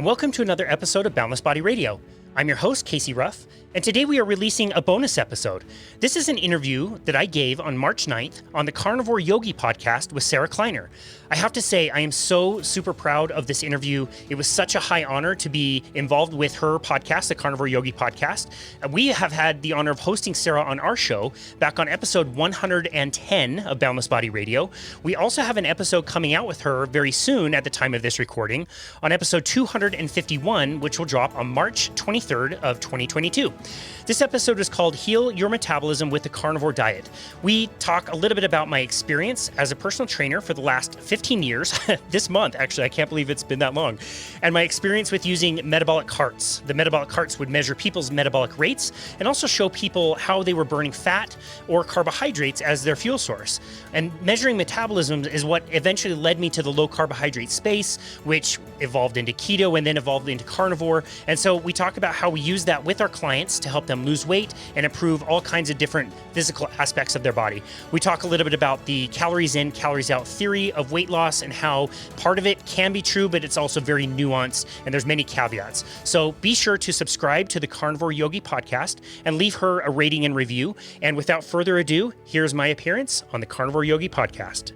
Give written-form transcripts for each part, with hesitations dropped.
and welcome to another episode of Boundless Body Radio. I'm your host, Casey Ruff, and today we are releasing a bonus episode. This is an interview that I gave on March 9th on the Carnivore Yogi Podcast with Sarah Kleiner. I have to say, I am so super proud of this interview. It was such a high honor to be involved with her podcast, the Carnivore Yogi Podcast. And we have had the honor of hosting Sarah on our show back on episode 110 of Boundless Body Radio. We also have an episode coming out with her very soon at the time of this recording on episode 251, which will drop on March 23rd of 2022. This episode is called Heal Your Metabolism with the Carnivore Diet. We talk a little bit about my experience as a personal trainer for the last 15 years, this month actually, I can't believe it's been that long, and my experience with using metabolic carts. The metabolic carts would measure people's metabolic rates and also show people how they were burning fat or carbohydrates as their fuel source. And measuring metabolism is what eventually led me to the low carbohydrate space, which evolved into keto and then evolved into carnivore. And so we talk about how we use that with our clients to help them lose weight and improve all kinds of different physical aspects of their body. We talk a little bit about the calories in, calories out theory of weight loss and how part of it can be true, but it's also very nuanced and there's many caveats. So be sure to subscribe to the Carnivore Yogi Podcast and leave her a rating and review. And without further ado, here's my appearance on the Carnivore Yogi Podcast.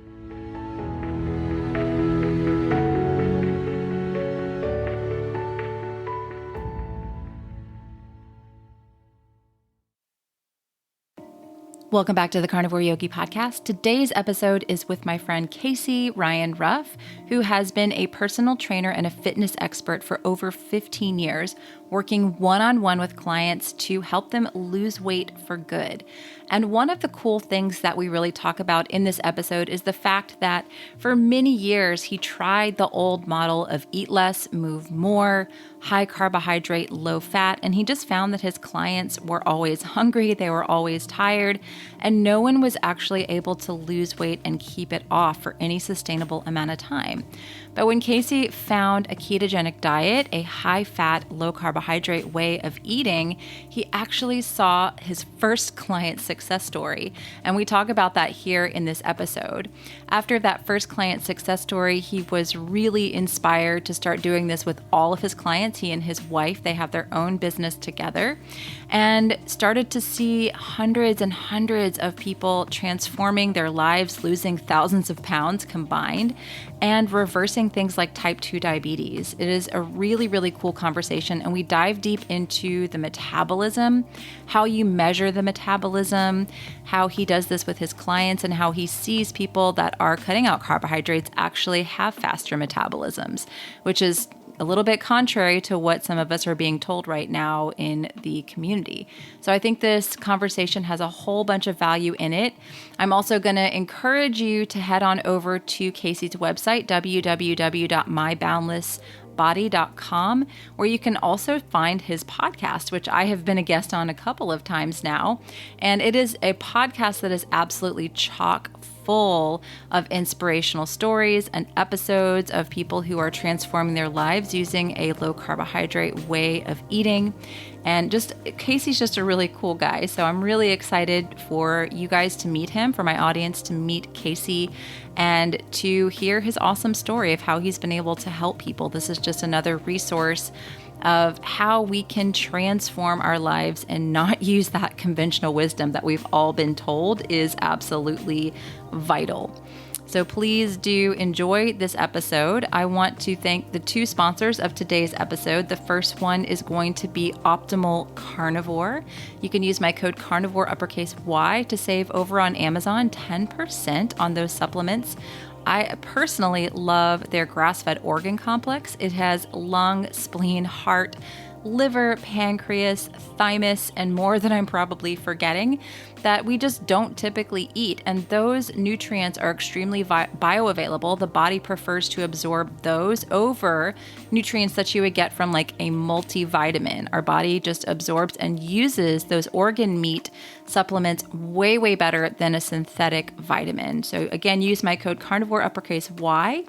Welcome back to the Carnivore Yogi Podcast. Today's episode is with my friend Casey Ryan Ruff, who has been a personal trainer and a fitness expert for over 15 years, working one-on-one with clients to help them lose weight for good. And one of the cool things that we really talk about in this episode is the fact that for many years, he tried the old model of eat less, move more, high carbohydrate, low fat, and he just found that his clients were always hungry, they were always tired, and no one was actually able to lose weight and keep it off for any sustainable amount of time. But when Casey found a ketogenic diet, a high-fat, low-carbohydrate way of eating, he actually saw his first client success story. And we talk about that here in this episode. After that first client success story, he was really inspired to start doing this with all of his clients. He and his wife, they have their own business together, and started to see hundreds and hundreds of people transforming their lives, losing thousands of pounds combined, and reversing things like type 2 diabetes. It is a really, really cool conversation, and we dive deep into the metabolism, how you measure the metabolism, how he does this with his clients, and how he sees people that are cutting out carbohydrates actually have faster metabolisms, which is a little bit contrary to what some of us are being told right now in the community. So I think this conversation has a whole bunch of value in it. I'm also going to encourage you to head on over to Casey's website, www.myboundlessbody.com, where you can also find his podcast, which I have been a guest on a couple of times now. And it is a podcast that is absolutely chock full of inspirational stories and episodes of people who are transforming their lives using a low carbohydrate way of eating. And just Casey's just a really cool guy. So I'm really excited for you guys to meet him, for my audience to meet Casey, and to hear his awesome story of how he's been able to help people. This is just another resource of how we can transform our lives and not use that conventional wisdom that we've all been told is absolutely vital. So please do enjoy this episode. I want to thank the two sponsors of today's episode. The first one is going to be Optimal Carnivore. You can use my code carnivore Y to save over on Amazon 10% on those supplements. I personally love their grass-fed organ complex. It has lung, spleen, heart, liver, pancreas, thymus, and more than I'm probably forgetting that we just don't typically eat. And those nutrients are extremely bioavailable. The body prefers to absorb those over nutrients that you would get from like a multivitamin. Our body just absorbs and uses those organ meat supplements way, way better than a synthetic vitamin. So again, use my code carnivore Y.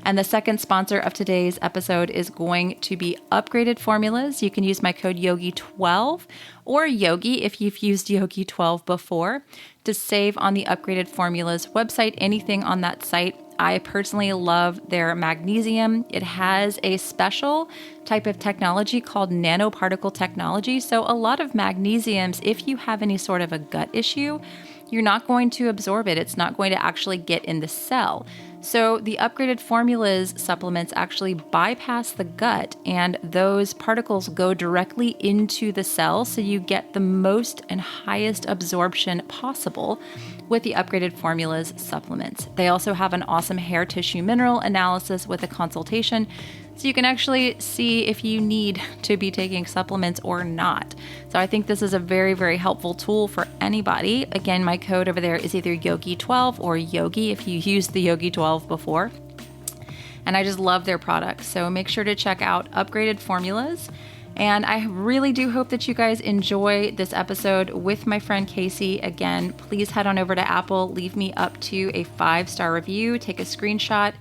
And the second sponsor of today's episode is going to be Upgraded Formulas. You can use my code YOGI12 or Yogi if you've used Yogi12 before to save on the Upgraded Formulas website. Anything on that site I personally love their magnesium. It has a special type of technology called nanoparticle technology. So a lot of magnesiums, if you have any sort of a gut issue, you're not going to absorb it. It's not going to actually get in the cell. So the upgraded formulas supplements actually bypass the gut, and those particles go directly into the cell, so you get the most and highest absorption possible with the upgraded formulas supplements. They also have an awesome hair tissue mineral analysis with a consultation, so you can actually see if you need to be taking supplements or not. So I think this is a very, very helpful tool for anybody. Again, my code over there is either Yogi12 or Yogi if you used the Yogi 12 before. And I just love their products. So make sure to check out Upgraded Formulas. And I really do hope that you guys enjoy this episode with my friend Casey. Again, please head on over to Apple, leave me up to a 5-star review, take a screenshot,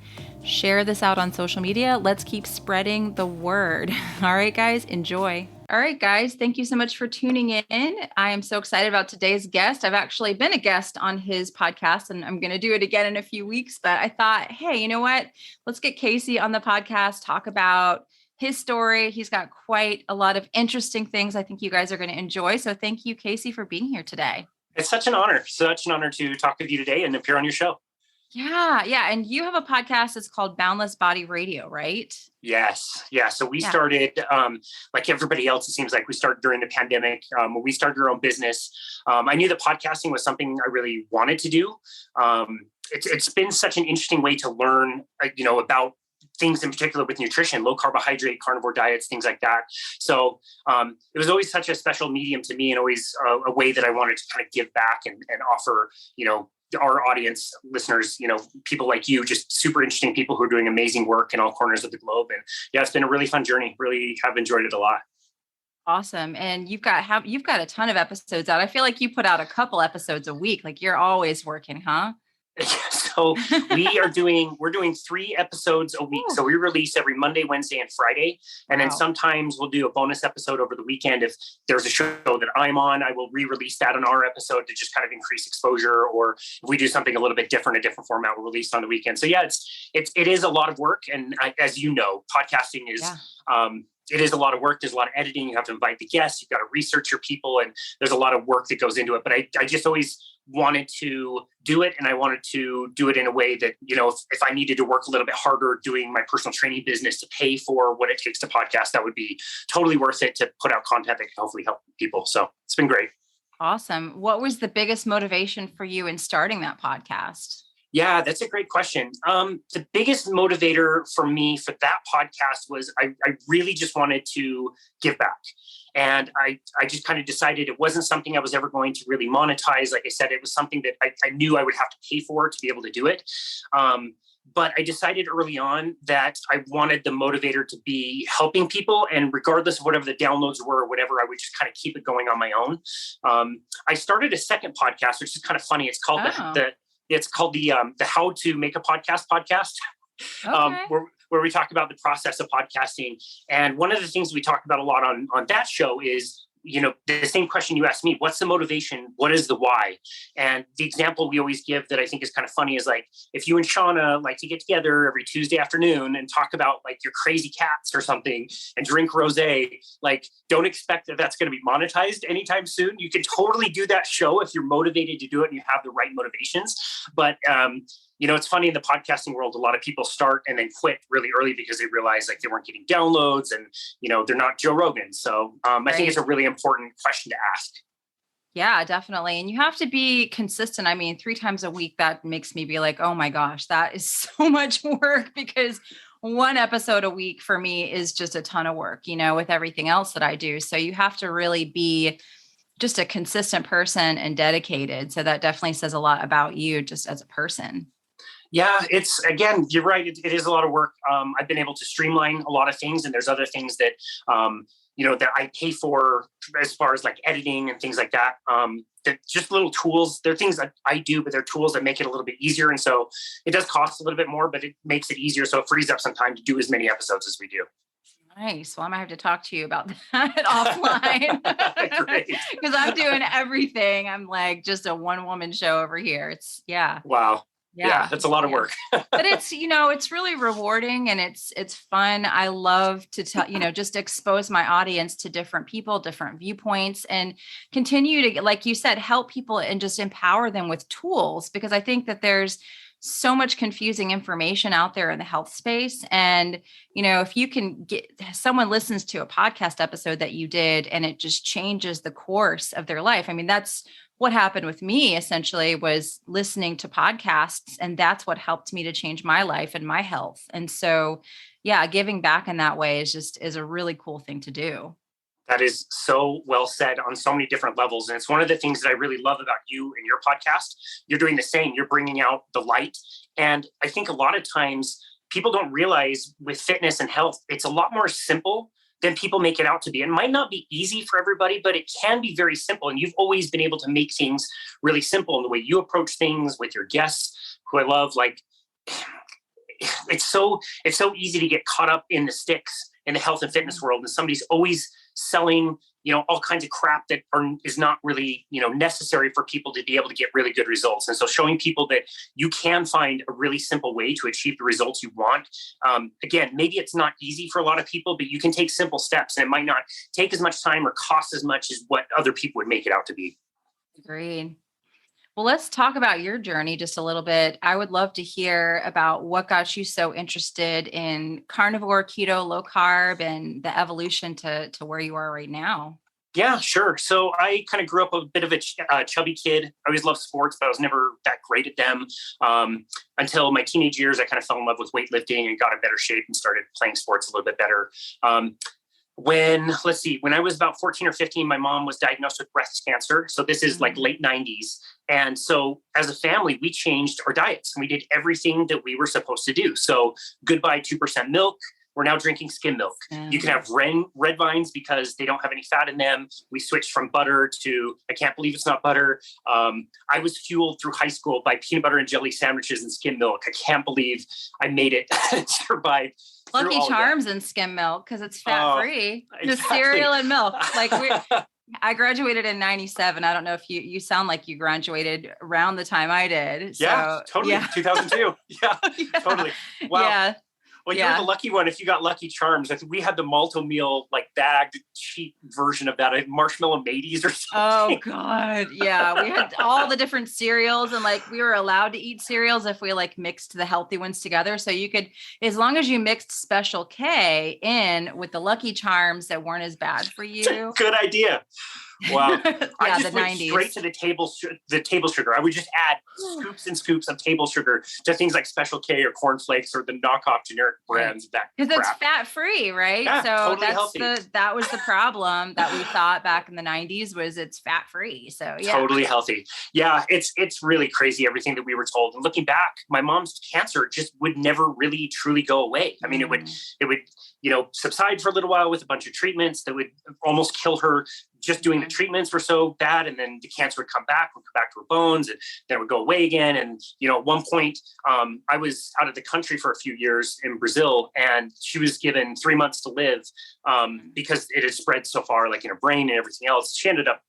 share this out on social media. Let's keep spreading the word. All right, guys, enjoy. All right, guys, thank you so much for tuning in. I am so excited about today's guest. I've actually been a guest on his podcast, and I'm going to do it again in a few weeks. But I thought, hey, you know what? Let's get Casey on the podcast, talk about his story. He's got quite a lot of interesting things I think you guys are going to enjoy. So thank you, Casey, for being here today. It's such an honor to talk with you today and appear on your show. Yeah. And you have a podcast. It's called Boundless Body Radio, right? Yes. Yeah. So we started, like everybody else, it seems like we started during the pandemic. When we started our own business, I knew that podcasting was something I really wanted to do. It's been such an interesting way to learn, about things in particular with nutrition, low carbohydrate, carnivore diets, things like that. So it was always such a special medium to me, and always a way that I wanted to kind of give back and offer, our audience, listeners, people like you, just super interesting people who are doing amazing work in all corners of the globe. And yeah, it's been a really fun journey. Really have enjoyed it a lot. Awesome. And you've got a ton of episodes out. I feel like you put out a couple episodes a week. Like you're always working, huh? So we're doing 3 episodes a week. Ooh. So we release every Monday, Wednesday, and Friday. And then sometimes we'll do a bonus episode over the weekend. If there's a show that I'm on, I will re-release that on our episode to just kind of increase exposure. Or if we do something a little bit different, a different format, we'll release on the weekend. So yeah, it is a lot of work. And as you know, podcasting is, it is a lot of work. There's a lot of editing. You have to invite the guests. You've got to research your people, and there's a lot of work that goes into it. But I just always wanted to do it. And I wanted to do it in a way that, if I needed to work a little bit harder doing my personal training business to pay for what it takes to podcast, that would be totally worth it to put out content that can hopefully help people. So it's been great. Awesome. What was the biggest motivation for you in starting that podcast? Yeah, that's a great question. The biggest motivator for me for that podcast was I really just wanted to give back. And I just kind of decided it wasn't something I was ever going to really monetize. Like I said, it was something that I knew I would have to pay for to be able to do it. But I decided early on that I wanted the motivator to be helping people. And regardless of whatever the downloads were or whatever, I would just kind of keep it going on my own. I started a second podcast, which is kind of funny. It's called the How to Make a Podcast podcast. Okay. Where we talk about the process of podcasting. And one of the things we talk about a lot on that show is, the same question you asked me, what's the motivation? What is the why? And the example we always give that I think is kind of funny is like, if you and Shauna like to get together every Tuesday afternoon and talk about like your crazy cats or something and drink rosé, like don't expect that that's going to be monetized anytime soon. You can totally do that show if you're motivated to do it and you have the right motivations. But, it's funny in the podcasting world, a lot of people start and then quit really early because they realize like they weren't getting downloads and, they're not Joe Rogan. So I think it's a really important question to ask. Yeah, definitely. And you have to be consistent. I mean, 3 times a week, that makes me be like, oh my gosh, that is so much work, because 1 episode a week for me is just a ton of work, with everything else that I do. So you have to really be just a consistent person and dedicated. So that definitely says a lot about you just as a person. Yeah, you're right. It is a lot of work. I've been able to streamline a lot of things, and there's other things that, that I pay for as far as like editing and things like that. They're just little tools. They're things that I do, but they're tools that make it a little bit easier. And so it does cost a little bit more, but it makes it easier. So it frees up some time to do as many episodes as we do. Nice. Well, I might have to talk to you about that offline. Because I'm doing everything. I'm like just a 1-woman show over here. Wow. Yeah, that's a lot of work. But it's, it's really rewarding and it's fun. I love to tell, just expose my audience to different people, different viewpoints, and continue to, like you said, help people and just empower them with tools, because I think that there's so much confusing information out there in the health space. And, if you can get someone listens to a podcast episode that you did and it just changes the course of their life. I mean, that's what happened with me essentially, was listening to podcasts. And that's what helped me to change my life and my health. And so, yeah, giving back in that way is a really cool thing to do. That is so well said on so many different levels. And it's one of the things that I really love about you and your podcast. You're doing the same. You're bringing out the light. And I think a lot of times people don't realize with fitness and health, it's a lot more simple than people make it out to be. It might not be easy for everybody, but it can be very simple. And you've always been able to make things really simple in the way you approach things with your guests, who I love. Like, it's so easy to get caught up in the sticks in the health and fitness world. And somebody's always selling, all kinds of crap that is not really, necessary for people to be able to get really good results. And so showing people that you can find a really simple way to achieve the results you want. Again, maybe it's not easy for a lot of people, but you can take simple steps and it might not take as much time or cost as much as what other people would make it out to be. Agreed. Well, let's talk about your journey just a little bit. I would love to hear about what got you so interested in carnivore, keto, low carb, and the evolution to where you are right now. Yeah, sure. So I kind of grew up a bit of a chubby kid. I always loved sports, but I was never that great at them. Until my teenage years, I kind of fell in love with weightlifting and got in better shape and started playing sports a little bit better. When I was about 14 or 15, my mom was diagnosed with breast cancer. So this is like late 90s. And so as a family, we changed our diets and we did everything that we were supposed to do. So goodbye 2% milk. We're now drinking skim milk. You can have red vines because they don't have any fat in them. We switched from butter to, I can't believe it's not butter. I was fueled through high school by peanut butter and jelly sandwiches and skim milk. I can't believe I made it survive. Lucky Charms and skim milk because it's fat free. Exactly. Just cereal and milk. Like I graduated in 97. I don't know if you sound like you graduated around the time I did. So, yeah, totally. Yeah. 2002. Yeah, totally. Wow. Yeah. Well, you're the lucky one if you got Lucky Charms. I think we had the malto meal, like bagged cheap version of that. Marshmallow mateys or something. Oh God. Yeah. We had all the different cereals and like we were allowed to eat cereals if we like mixed the healthy ones together. So you could, as long as you mixed Special K in with the Lucky Charms that weren't as bad for you. Good idea. Wow. I just the went 90s. straight to the table sugar. I would just add scoops and scoops of table sugar to things like Special K or Corn Flakes or the knockoff generic brands. Because it's fat free, right? Yeah, so totally healthy. That was the problem that we thought back in the 90s was it's fat free. So yeah. Totally healthy. Yeah, it's really crazy everything that we were told. And looking back, my mom's cancer just would never really truly go away. I mean, it would subside for a little while with a bunch of treatments that would almost kill her. Just doing the treatments were so bad. And then the cancer would come back to her bones and then it would go away again. And, at one point I was out of the country for a few years in Brazil and she was given 3 months to live because it had spread so far, like in her brain and everything else. She ended up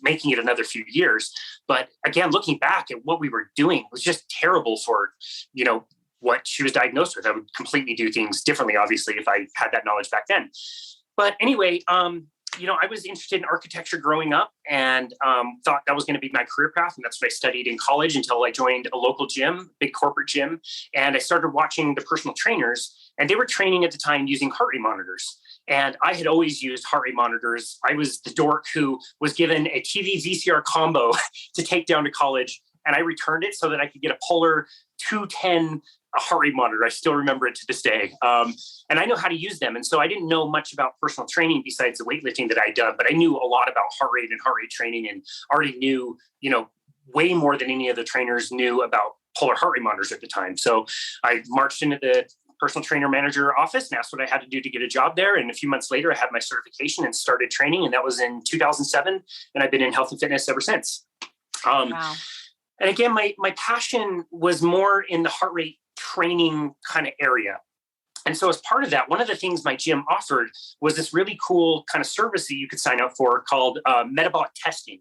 making it another few years. But again, looking back at what we were doing was just terrible for, what she was diagnosed with. I would completely do things differently, obviously, if I had that knowledge back then. But anyway, I was interested in architecture growing up and thought that was going to be my career path. And that's what I studied in college until I joined a local gym, big corporate gym. And I started watching the personal trainers and they were training at the time using heart rate monitors. And I had always used heart rate monitors. I was the dork who was given a TV VCR combo to take down to college. And I returned it so that I could get a Polar 210 heart rate monitor. I still remember it to this day. And I know how to use them. And so I didn't know much about personal training besides the weightlifting that I'd done, but I knew a lot about heart rate and heart rate training and already knew, way more than any of the trainers knew about Polar heart rate monitors at the time. So I marched into the personal trainer manager office and asked what I had to do to get a job there. And a few months later, I had my certification and started training. And that was in 2007. And I've been in health and fitness ever since. Wow. And again, my passion was more in the heart rate training kind of area. And so as part of that, one of the things my gym offered was this really cool kind of service that you could sign up for called metabolic testing.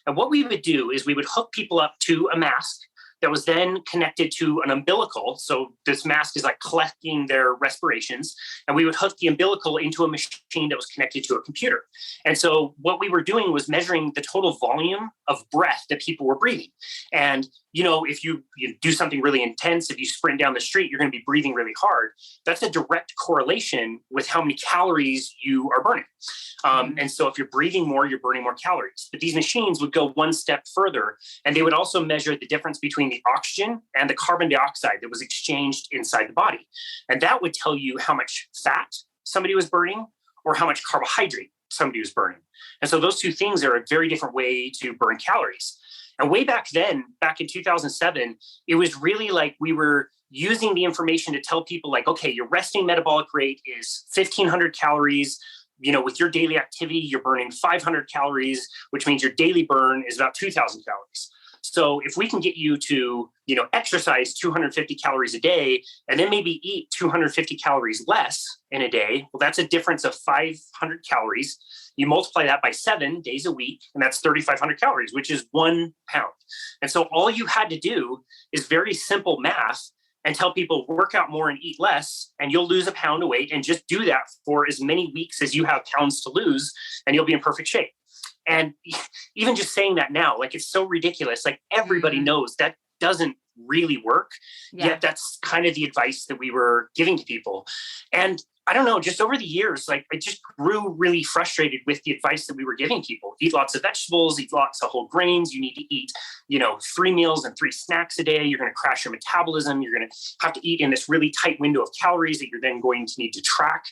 And what we would do is we would hook people up to a mask that was then connected to an umbilical. So this mask is like collecting their respirations, and we would hook the umbilical into a machine that was connected to a computer. And so what we were doing was measuring the total volume of breath that people were breathing. And if you do something really intense, if you sprint down the street, you're going to be breathing really hard. That's a direct correlation with how many calories you are burning. And so if you're breathing more, you're burning more calories. But these machines would go one step further, and they would also measure the difference between the oxygen and the carbon dioxide that was exchanged inside the body. And that would tell you how much fat somebody was burning or how much carbohydrate somebody was burning. And so those two things are a very different way to burn calories. And way back then, back in 2007, it was really like we were using the information to tell people like, okay, your resting metabolic rate is 1,500 calories. With your daily activity, you're burning 500 calories, which means your daily burn is about 2,000 calories. So if we can get you to, exercise 250 calories a day and then maybe eat 250 calories less in a day, well, that's a difference of 500 calories. You multiply that by 7 days a week, and that's 3,500 calories, which is 1 pound. And so all you had to do is very simple math and tell people work out more and eat less, and you'll lose a pound of weight, and just do that for as many weeks as you have pounds to lose, and you'll be in perfect shape. And even just saying that now, like, it's so ridiculous. Like, everybody knows that doesn't really work. Yeah. Yet that's kind of the advice that we were giving to people. And I don't know, just over the years, like, I just grew really frustrated with the advice that we were giving people. Eat lots of vegetables, eat lots of whole grains. You need to eat, 3 meals and 3 snacks a day. You're going to crash your metabolism. You're going to have to eat in this really tight window of calories that you're then going to need to track.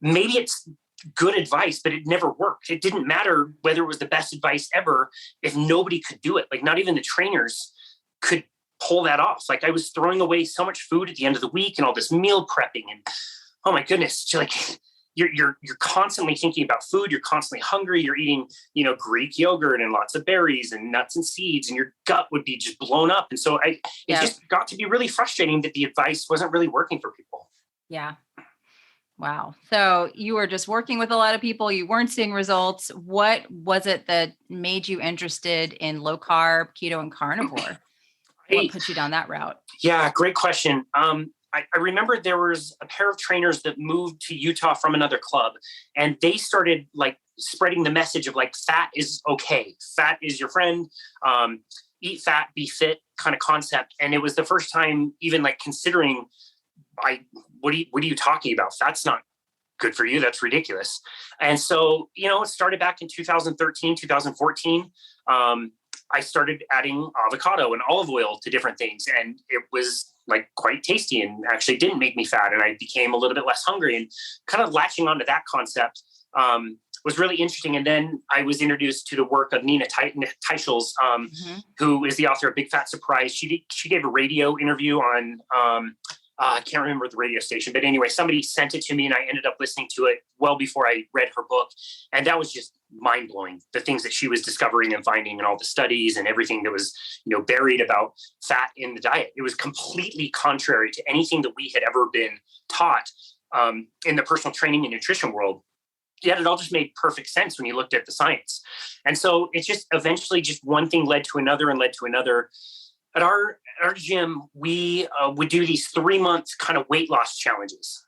Maybe it's good advice, but it never worked. It didn't matter whether it was the best advice ever if nobody could do it. Like, not even the trainers could pull that off. Like, I was throwing away so much food at the end of the week and all this meal prepping, and oh my goodness, you're constantly thinking about food. You're constantly hungry. You're eating, Greek yogurt and lots of berries and nuts and seeds, and your gut would be just blown up. And so it just got to be really frustrating that the advice wasn't really working for people. Yeah. Wow. So you were just working with a lot of people. You weren't seeing results. What was it that made you interested in low carb, keto, and carnivore? What put you down that route? Yeah, great question. I remember there was a pair of trainers that moved to Utah from another club, and they started like spreading the message of like, fat is okay. Fat is your friend. Eat fat, be fit kind of concept. And it was the first time even like considering, what are you talking about? Fat's not good for you. That's ridiculous. And so, it started back in 2013, 2014. I started adding avocado and olive oil to different things, and it was like quite tasty and actually didn't make me fat. And I became a little bit less hungry, and kind of latching onto that concept was really interesting. And then I was introduced to the work of Nina Teicholz, who is the author of Big Fat Surprise. She gave a radio interview on, I can't remember the radio station, but anyway, somebody sent it to me and I ended up listening to it well before I read her book. And that was just mind blowing. The things that she was discovering and finding, and all the studies and everything that was, buried about fat in the diet. It was completely contrary to anything that we had ever been taught in the personal training and nutrition world. Yet it all just made perfect sense when you looked at the science. And so it's just eventually just one thing led to another and led to another. At our gym, we would do these 3-month kind of weight loss challenges.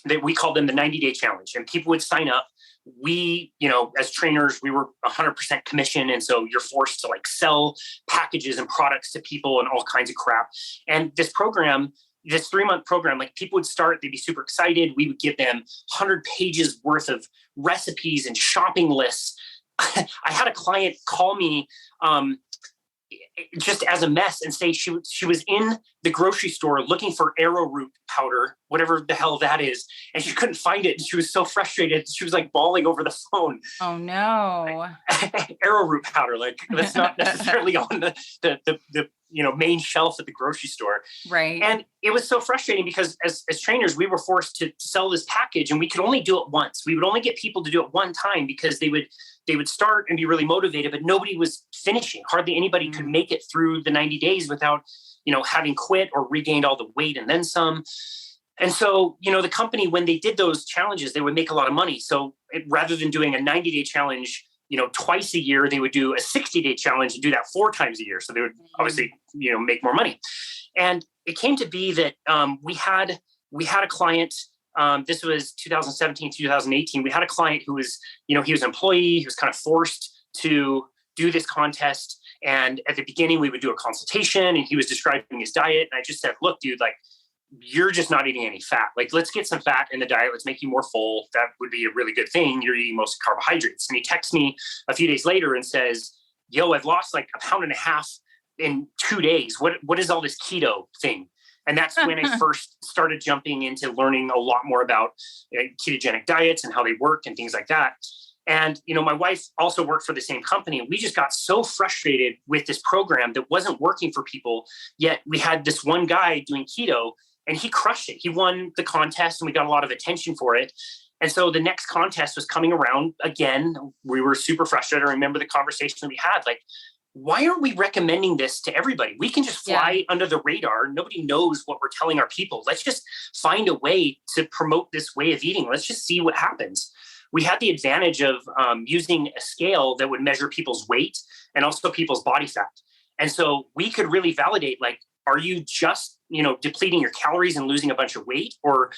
That we called them the 90-day challenge, and people would sign up. We, as trainers, we were 100% commission. And so you're forced to like sell packages and products to people and all kinds of crap. And this 3-month program, like, people would start, they'd be super excited. We would give them 100 pages worth of recipes and shopping lists. I had a client call me, just as a mess, and say she was in the grocery store looking for arrowroot powder, whatever the hell that is, and she couldn't find it. And she was so frustrated. She was like bawling over the phone. Oh no. Arrowroot powder, like, that's not necessarily on the main shelf at the grocery store. Right. And it was so frustrating because as trainers, we were forced to sell this package, and we could only do it once. We would only get people to do it one time because they would start and be really motivated, but nobody was finishing. Hardly anybody could make it through the 90 days without, having quit or regained all the weight and then some. And so, the company, when they did those challenges, they would make a lot of money. So rather than doing a 90-day challenge, twice a year, they would do a 60-day challenge and do that 4 times a year. So they would obviously, make more money. And it came to be that we had a client. This was 2017, 2018. We had a client who was, he was an employee. He was kind of forced to do this contest. And at the beginning, we would do a consultation, and he was describing his diet. And I just said, look, dude, like, you're just not eating any fat. Like, let's get some fat in the diet. Let's make you more full. That would be a really good thing. You're eating most carbohydrates. And he texts me a few days later and says, yo, I've lost like 1.5 pounds in 2 days. What is all this keto thing? And that's when I first started jumping into learning a lot more about ketogenic diets and how they work and things like that. And, my wife also worked for the same company. We just got so frustrated with this program that wasn't working for people. Yet we had this one guy doing keto, and he crushed it. He won the contest, and we got a lot of attention for it. And so the next contest was coming around again. We were super frustrated. I remember the conversation we had, like, why aren't we recommending this to everybody? We can just fly under the radar. Nobody knows what we're telling our people. Let's just find a way to promote this way of eating. Let's just see what happens. We had the advantage of using a scale that would measure people's weight and also people's body fat. And so we could really validate, like, are you just, depleting your calories and losing a bunch of weight? Or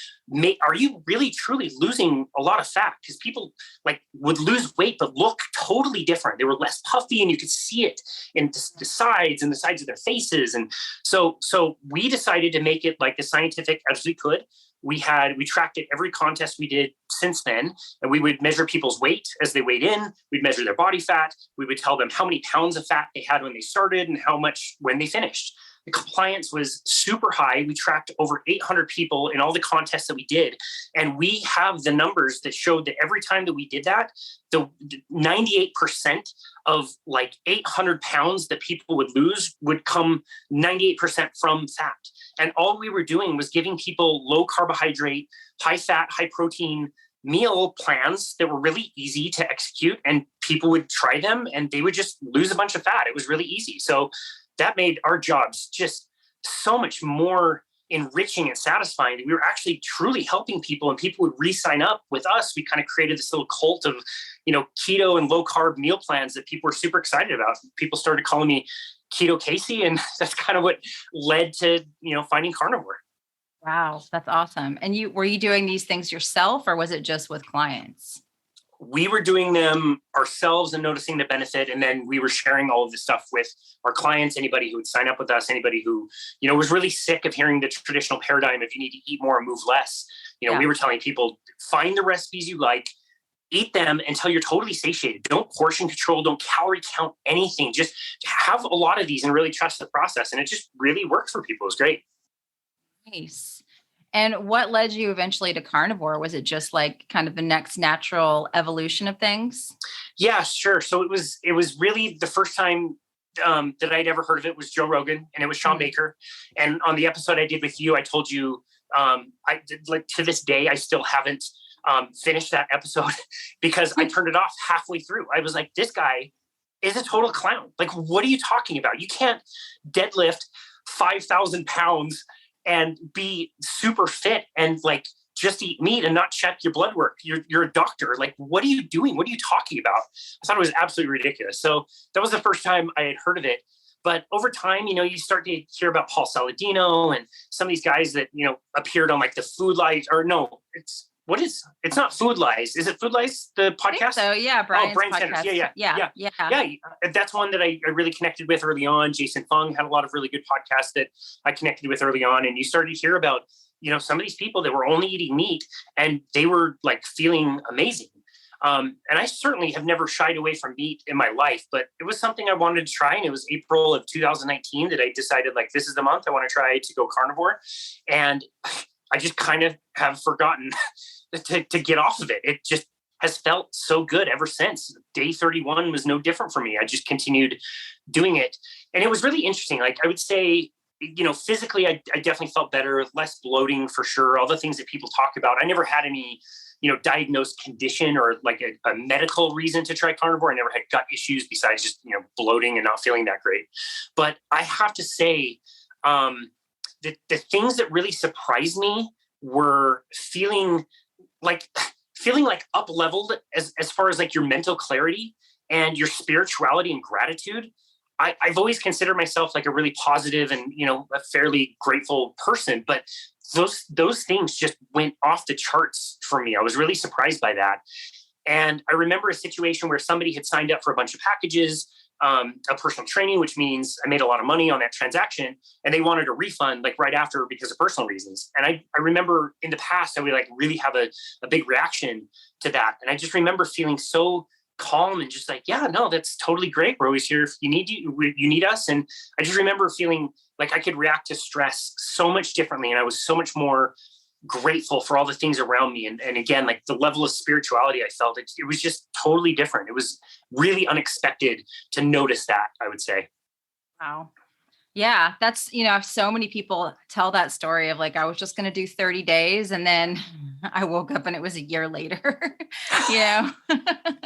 are you really, truly losing a lot of fat? Because people would lose weight, but look totally different. They were less puffy, and you could see it in the sides and the sides of their faces. And so we decided to make it like as scientific as we could. We tracked it every contest we did since then, and we would measure people's weight as they weighed in. We'd measure their body fat. We would tell them how many pounds of fat they had when they started and how much when they finished. The compliance was super high. We tracked over 800 people in all the contests that we did. And we have the numbers that showed that every time that we did that, the 98% of like 800 pounds that people would lose would come 98% from fat. And all we were doing was giving people low carbohydrate, high fat, high protein meal plans that were really easy to execute, and people would try them and they would just lose a bunch of fat. It was really easy. So that made our jobs just so much more enriching and satisfying. We were actually truly helping people, and people would re-sign up with us. We kind of created this little cult of, keto and low carb meal plans that people were super excited about. People started calling me Keto Casey, and that's kind of what led to, finding Carnivore. Wow, that's awesome. And were you doing these things yourself, or was it just with clients? We were doing them ourselves and noticing the benefit. And then we were sharing all of this stuff with our clients, anybody who would sign up with us, anybody who, was really sick of hearing the traditional paradigm of you need to eat more and move less. We were telling people, find the recipes you like, eat them until you're totally satiated. Don't portion control, don't calorie count anything. Just have a lot of these and really trust the process. And it just really worked for people. It was great. Nice. And what led you eventually to carnivore? Was it just like kind of the next natural evolution of things? Yeah, sure. So it was really the first time that I'd ever heard of it was Joe Rogan, and it was Sean Baker. And on the episode I did with you, I told you, I did, like, to this day, I still haven't finished that episode because I turned it off halfway through. I was like, this guy is a total clown. Like, what are you talking about? You can't deadlift 5,000 pounds and be super fit and like just eat meat and not check your blood work. You're a doctor. Like, what are you doing? What are you talking about? I thought it was absolutely ridiculous. So that was the first time I had heard of it. But over time, you start to hear about Paul Saladino and some of these guys that, appeared on like the Food Lies, or no, it's not Food Lies. Is it Food Lies, the podcast? So yeah, Brian Sanders. Yeah. That's one that I really connected with early on. Jason Fung had a lot of really good podcasts that I connected with early on. And you started to hear about, some of these people that were only eating meat and they were like feeling amazing. And I certainly have never shied away from meat in my life, but it was something I wanted to try. And it was April of 2019 that I decided, like, this is the month I want to try to go carnivore. And I just kind of have forgotten to get off of it. It just has felt so good ever since. Day 31 was no different for me. I just continued doing it. And it was really interesting. Like, I would say, physically, I definitely felt better, less bloating for sure. All the things that people talk about. I never had any, diagnosed condition or like a medical reason to try carnivore. I never had gut issues besides just, bloating and not feeling that great. But I have to say, the things that really surprised me were feeling like up leveled as far as like your mental clarity and your spirituality and gratitude. I've always considered myself like a really positive and, a fairly grateful person, but those things just went off the charts for me. I was really surprised by that. And I remember a situation where somebody had signed up for a bunch of packages, a personal training, which means I made a lot of money on that transaction, and they wanted a refund like right after because of personal reasons. And I remember in the past, I would like really have a big reaction to that. And I just remember feeling so calm and just like, yeah, no, that's totally great. We're always here if you need us. And I just remember feeling like I could react to stress so much differently. And I was so much more grateful for all the things around me. And again, like the level of spirituality I felt, it was just totally different. It was really unexpected to notice that, I would say. Wow. Yeah, that's, so many people tell that story of like, I was just going to do 30 days. And then I woke up and it was a year later,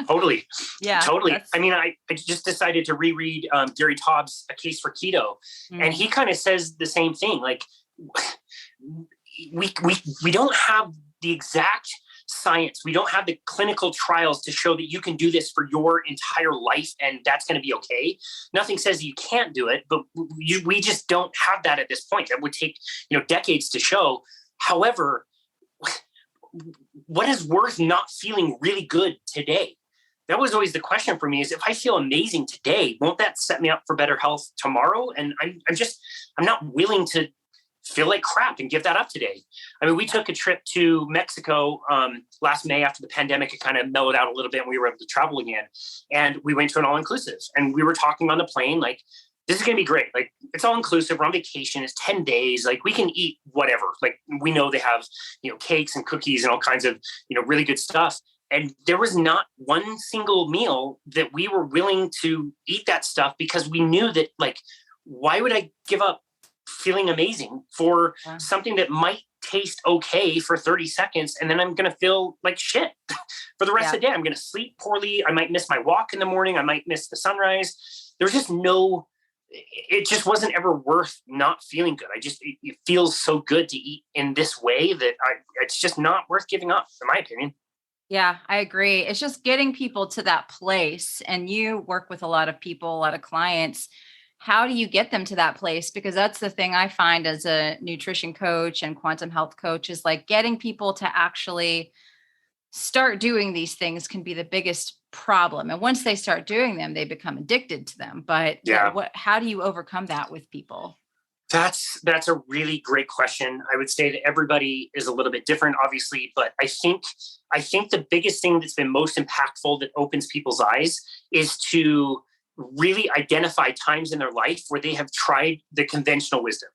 Totally. Yeah. Totally. I mean, I just decided to reread Gary Taub's A Case for Keto. And he kind of says the same thing. Like we don't have the exact science. We don't have the clinical trials to show that you can do this for your entire life and that's going to be okay. Nothing says you can't do it, but we just don't have that at this point. That would take, decades to show. However, what is worth not feeling really good today? That was always the question for me, is if I feel amazing today, won't that set me up for better health tomorrow? And I'm not willing to feel like crap and give that up today. I mean, we took a trip to Mexico last May after the pandemic. It kind of mellowed out a little bit and we were able to travel again. And we went to an all-inclusive. And we were talking on the plane, like, this is going to be great. Like, it's all-inclusive. We're on vacation. It's 10 days. Like, we can eat whatever. Like, we know they have, cakes and cookies and all kinds of, really good stuff. And there was not one single meal that we were willing to eat that stuff because we knew that, like, why would I give up feeling amazing for something that might taste okay for 30 seconds and then I'm going to feel like shit for the rest of the day. I'm going to sleep poorly. I might miss my walk in the morning. I might miss the sunrise. There's just it just wasn't ever worth not feeling good. It feels so good to eat in this way that it's just not worth giving up, in my opinion. Yeah, I agree. It's just getting people to that place, and you work with a lot of people, a lot of clients. How do you get them to that place? Because that's the thing I find as a nutrition coach and quantum health coach is like getting people to actually start doing these things can be the biggest problem. And once they start doing them, they become addicted to them. But how do you overcome that with people? That's a really great question. I would say that everybody is a little bit different, obviously, but I think the biggest thing that's been most impactful that opens people's eyes is to really identify times in their life where they have tried the conventional wisdom.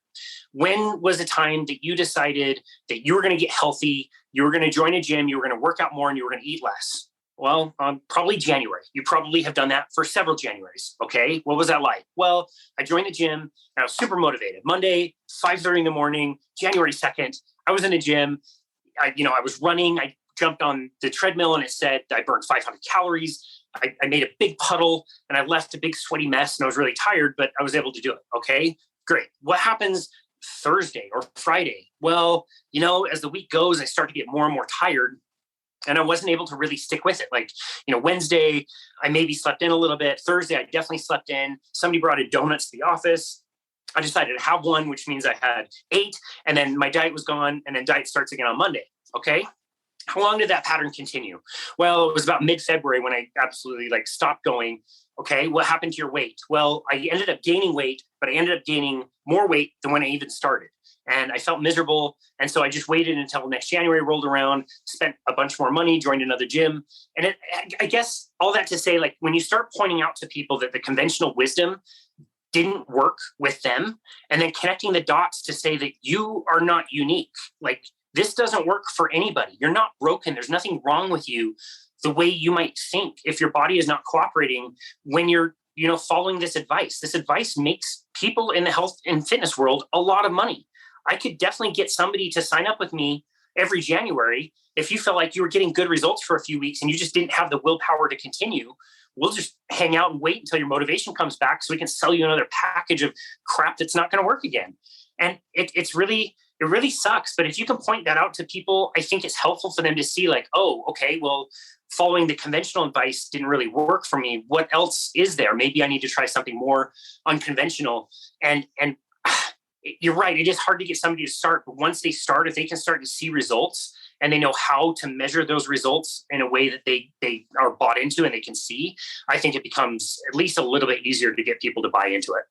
When was a time that you decided that you were going to get healthy, you were going to join a gym, you were going to work out more, and you were going to eat less? Well, probably January. You probably have done that for several Januaries. Okay. What was that like? Well, I joined the gym and I was super motivated. Monday, 5:30 in the morning, January 2nd, I was in the gym. I was running. I jumped on the treadmill and it said I burned 500 calories. I made a big puddle and I left a big sweaty mess and I was really tired, but I was able to do it. Okay, great. What happens Thursday or Friday? Well, as the week goes, I start to get more and more tired and I wasn't able to really stick with it. Like, Wednesday, I maybe slept in a little bit. Thursday, I definitely slept in. Somebody brought in donuts to the office. I decided to have one, which means I had 8 and then my diet was gone and then diet starts again on Monday. Okay. How long did that pattern continue? Well, it was about mid-February when I absolutely stopped going. Okay, what happened to your weight? Well, I ended up gaining weight, but I ended up gaining more weight than when I even started. And I felt miserable. And so I just waited until next January rolled around, spent a bunch more money, joined another gym. And I guess all that to say, when you start pointing out to people that the conventional wisdom didn't work with them, and then connecting the dots to say that you are not unique. This doesn't work for anybody. You're not broken. There's nothing wrong with you the way you might think if your body is not cooperating when you're, following this advice. This advice makes people in the health and fitness world a lot of money. I could definitely get somebody to sign up with me every January. If you felt like you were getting good results for a few weeks and you just didn't have the willpower to continue, we'll just hang out and wait until your motivation comes back so we can sell you another package of crap that's not going to work again. And it really sucks. But if you can point that out to people, I think it's helpful for them to see oh, okay, well, following the conventional advice didn't really work for me. What else is there? Maybe I need to try something more unconventional. And you're right. It is hard to get somebody to start, but once they start, if they can start to see results and they know how to measure those results in a way that they are bought into and they can see, I think it becomes at least a little bit easier to get people to buy into it.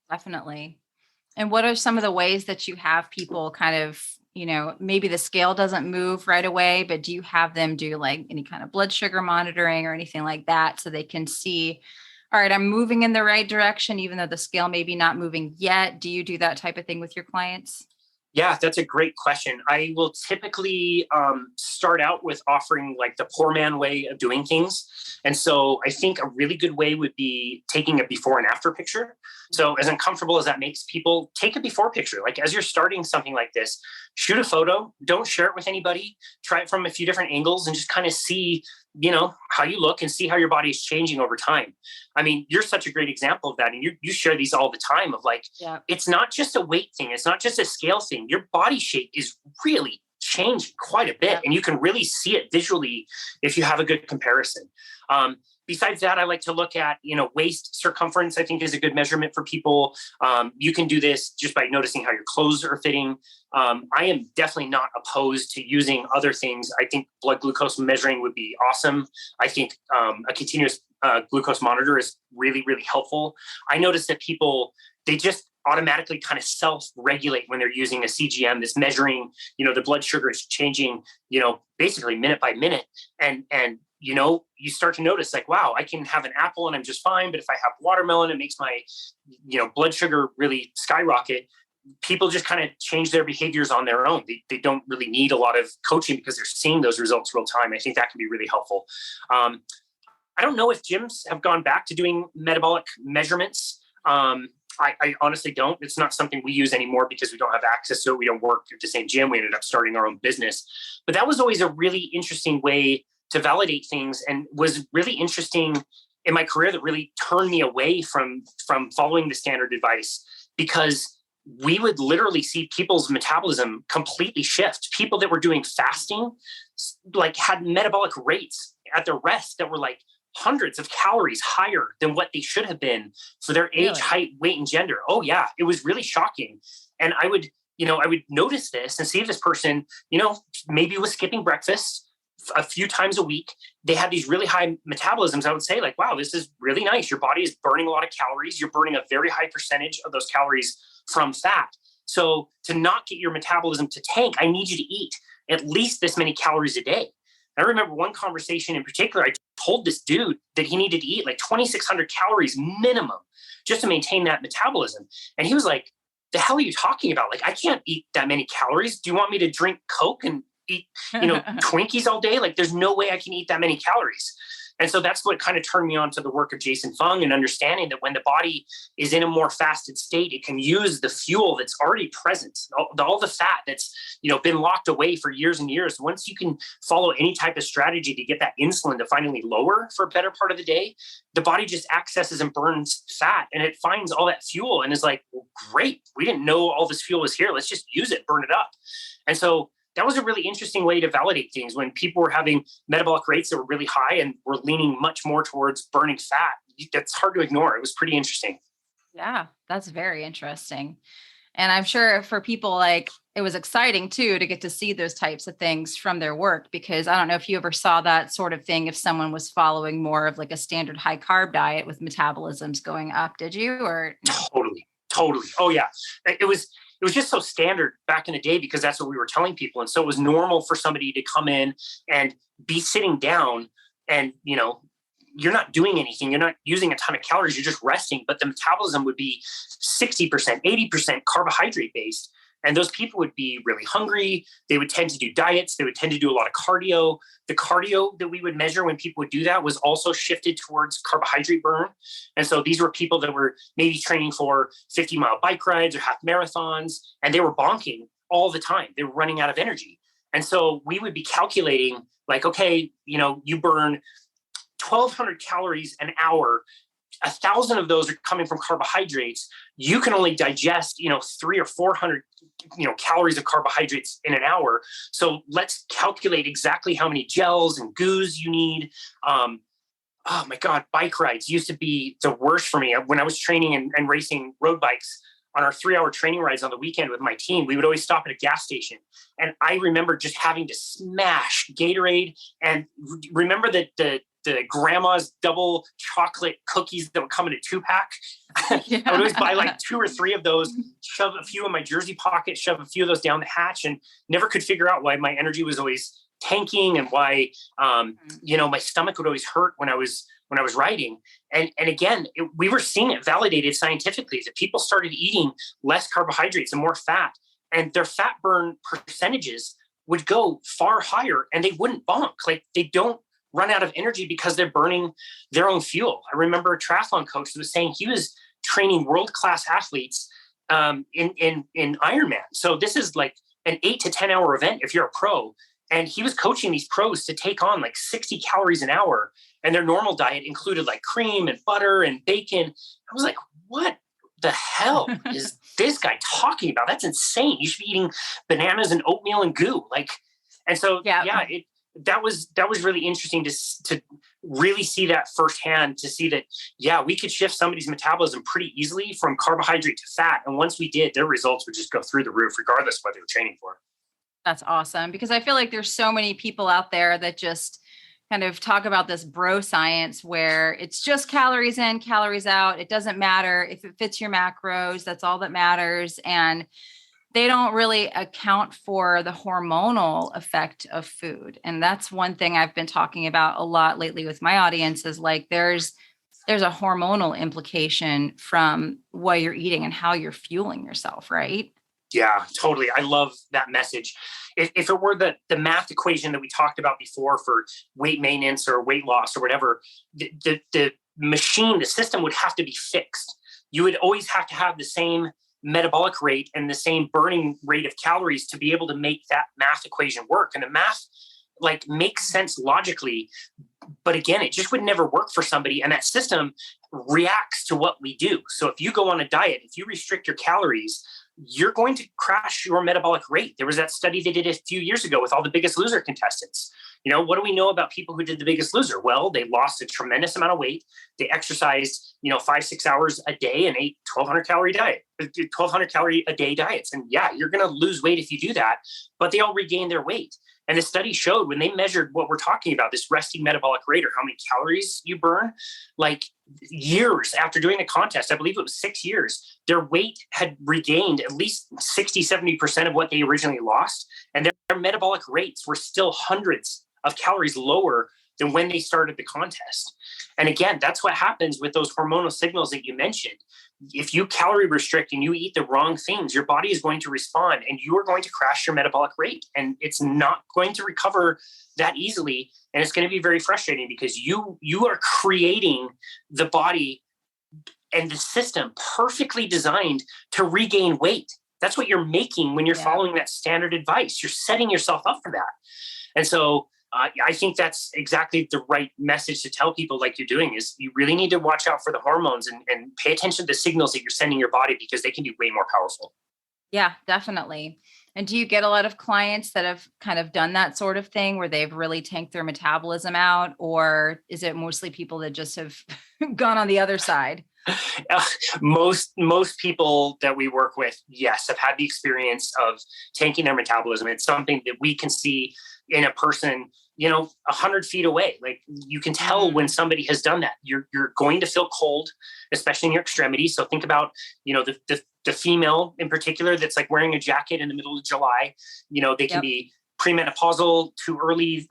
Definitely. And what are some of the ways that you have people kind of, maybe the scale doesn't move right away, but do you have them do like any kind of blood sugar monitoring or anything like that so they can see, all right, I'm moving in the right direction, even though the scale may be not moving yet? Do you do that type of thing with your clients? Yeah, that's a great question. I will typically start out with offering like the poor man way of doing things. And so I think a really good way would be taking a before and after picture. So as uncomfortable as that makes people, take a before picture. Like as you're starting something like this, shoot a photo, don't share it with anybody, try it from a few different angles and just kind of see, how you look and see how your body is changing over time. I mean, you're such a great example of that. And you share these all the time of like, It's not just a weight thing. It's not just a scale thing. Your body shape is really changing quite a bit. And you can really see it visually if you have a good comparison. Besides that, I like to look at, waist circumference, I think is a good measurement for people. You can do this just by noticing how your clothes are fitting. I am definitely not opposed to using other things. I think blood glucose measuring would be awesome. I think a continuous glucose monitor is really, really helpful. I notice that people, they just automatically kind of self-regulate when they're using a CGM that's measuring, the blood sugar is changing, basically minute by minute. And you start to notice like, wow, I can have an apple and I'm just fine. But if I have watermelon, it makes my, blood sugar really skyrocket. People just kind of change their behaviors on their own. They don't really need a lot of coaching because they're seeing those results real time. I think that can be really helpful. I don't know if gyms have gone back to doing metabolic measurements. I honestly don't. It's not something we use anymore because we don't have access to it. We don't work at the same gym. We ended up starting our own business. But that was always a really interesting way to validate things and was really interesting in my career that really turned me away from following the standard advice, because we would literally see people's metabolism completely shift. People that were doing fasting, like had metabolic rates at their rest that were like hundreds of calories higher than what they should have been for their age, height, weight, and gender. Oh yeah. It was really shocking. And I would notice this and see if this person, maybe was skipping breakfast a few times a week. They had these really high metabolisms. I would say like, wow, this is really nice. Your body is burning a lot of calories. You're burning a very high percentage of those calories from fat. So to not get your metabolism to tank, I need you to eat at least this many calories a day. I remember one conversation in particular, I told this dude that he needed to eat like 2,600 calories minimum just to maintain that metabolism. And he was like, the hell are you talking about? Like, I can't eat that many calories. Do you want me to drink Coke and eat, Twinkies all day? Like, there's no way I can eat that many calories. And so that's what kind of turned me on to the work of Jason Fung and understanding that when the body is in a more fasted state, it can use the fuel that's already present, all the fat that's, been locked away for years and years. Once you can follow any type of strategy to get that insulin to finally lower for a better part of the day, the body just accesses and burns fat and it finds all that fuel and is like, well, great. We didn't know all this fuel was here. Let's just use it, burn it up. And so that was a really interesting way to validate things when people were having metabolic rates that were really high and were leaning much more towards burning fat. That's hard to ignore. It was pretty interesting. Yeah, that's very interesting. And I'm sure for people, like, it was exciting too, to get to see those types of things from their work, because I don't know if you ever saw that sort of thing, if someone was following more of like a standard high carb diet with metabolisms going up, did you? Or no? Totally. Oh yeah. It was just so standard back in the day because that's what we were telling people. And so it was normal for somebody to come in and be sitting down and, you're not doing anything. You're not using a ton of calories. You're just resting, but the metabolism would be 60%, 80% carbohydrate based. And those people would be really hungry. They would tend to do diets. They would tend to do a lot of cardio. The cardio that we would measure when people would do that was also shifted towards carbohydrate burn. And so these were people that were maybe training for 50-mile bike rides or half marathons, and they were bonking all the time. They were running out of energy. And so we would be calculating like, okay, you burn 1,200 calories an hour 1,000 of those are coming from carbohydrates. You can only digest, 300 or 400, calories of carbohydrates in an hour. So let's calculate exactly how many gels and goos you need. Oh my God, bike rides used to be the worst for me. When I was training and racing road bikes on our 3-hour training rides on the weekend with my team, we would always stop at a gas station. And I remember just having to smash Gatorade, and remember that the grandma's double chocolate cookies that would come in a 2-pack. Yeah. I would always buy like 2 or 3 of those, shove a few in my jersey pocket, shove a few of those down the hatch, and never could figure out why my energy was always tanking and why, my stomach would always hurt when I was riding. And again, we were seeing it validated scientifically that people started eating less carbohydrates and more fat, and their fat burn percentages would go far higher, and they wouldn't bonk. Like, they don't run out of energy because they're burning their own fuel. I remember a triathlon coach who was saying he was training world-class athletes in Ironman. So this is like an 8 to 10 hour event if you're a pro. And he was coaching these pros to take on like 60 calories an hour. And their normal diet included like cream and butter and bacon. I was like, what the hell is this guy talking about? That's insane. You should be eating bananas and oatmeal and goo. And so, that was really interesting to really see that firsthand, to see that, we could shift somebody's metabolism pretty easily from carbohydrate to fat. And once we did, their results would just go through the roof, regardless of what they were training for. That's awesome, because I feel like there's so many people out there that just kind of talk about this bro science where it's just calories in, calories out. It doesn't matter if it fits your macros. That's all that matters. And they don't really account for the hormonal effect of food. And that's one thing I've been talking about a lot lately with my audience is like, there's a hormonal implication from what you're eating and how you're fueling yourself, right? Yeah, totally. I love that message. If it were the math equation that we talked about before for weight maintenance or weight loss or whatever, the machine, the system would have to be fixed. You would always have to have the same metabolic rate and the same burning rate of calories to be able to make that math equation work. And the math makes sense logically, but again, it just would never work for somebody. And that system reacts to what we do. So if you go on a diet, if you restrict your calories, you're going to crash your metabolic rate. There was that study they did a few years ago with all the Biggest Loser contestants. What do we know about people who did the Biggest Loser? Well, they lost a tremendous amount of weight. They exercised, 5-6 hours a day and ate 1,200 calorie a day diets. And you're going to lose weight if you do that, but they all regained their weight. And the study showed when they measured what we're talking about, this resting metabolic rate or how many calories you burn, years after doing the contest, I believe it was 6 years, their weight had regained at least 60, 70% of what they originally lost. And their metabolic rates were still hundreds of calories lower than when they started the contest. And again, that's what happens with those hormonal signals that you mentioned. If you calorie restrict and you eat the wrong things, your body is going to respond and you are going to crash your metabolic rate. And it's not going to recover that easily. And it's going to be very frustrating because you are creating the body and the system perfectly designed to regain weight. That's what you're making when you're following that standard advice. You're setting yourself up for that. And so I think that's exactly the right message to tell people like you're doing is you really need to watch out for the hormones and pay attention to the signals that you're sending your body because they can be way more powerful. Yeah, definitely. And do you get a lot of clients that have kind of done that sort of thing where they've really tanked their metabolism out? Or is it mostly people that just have gone on the other side? Most people that we work with, yes, have had the experience of tanking their metabolism. It's something that we can see in a person, 100 feet away. Like you can tell when somebody has done that. You're going to feel cold, especially in your extremities. So think about, the female in particular that's like wearing a jacket in the middle of July. They can be premenopausal, too early.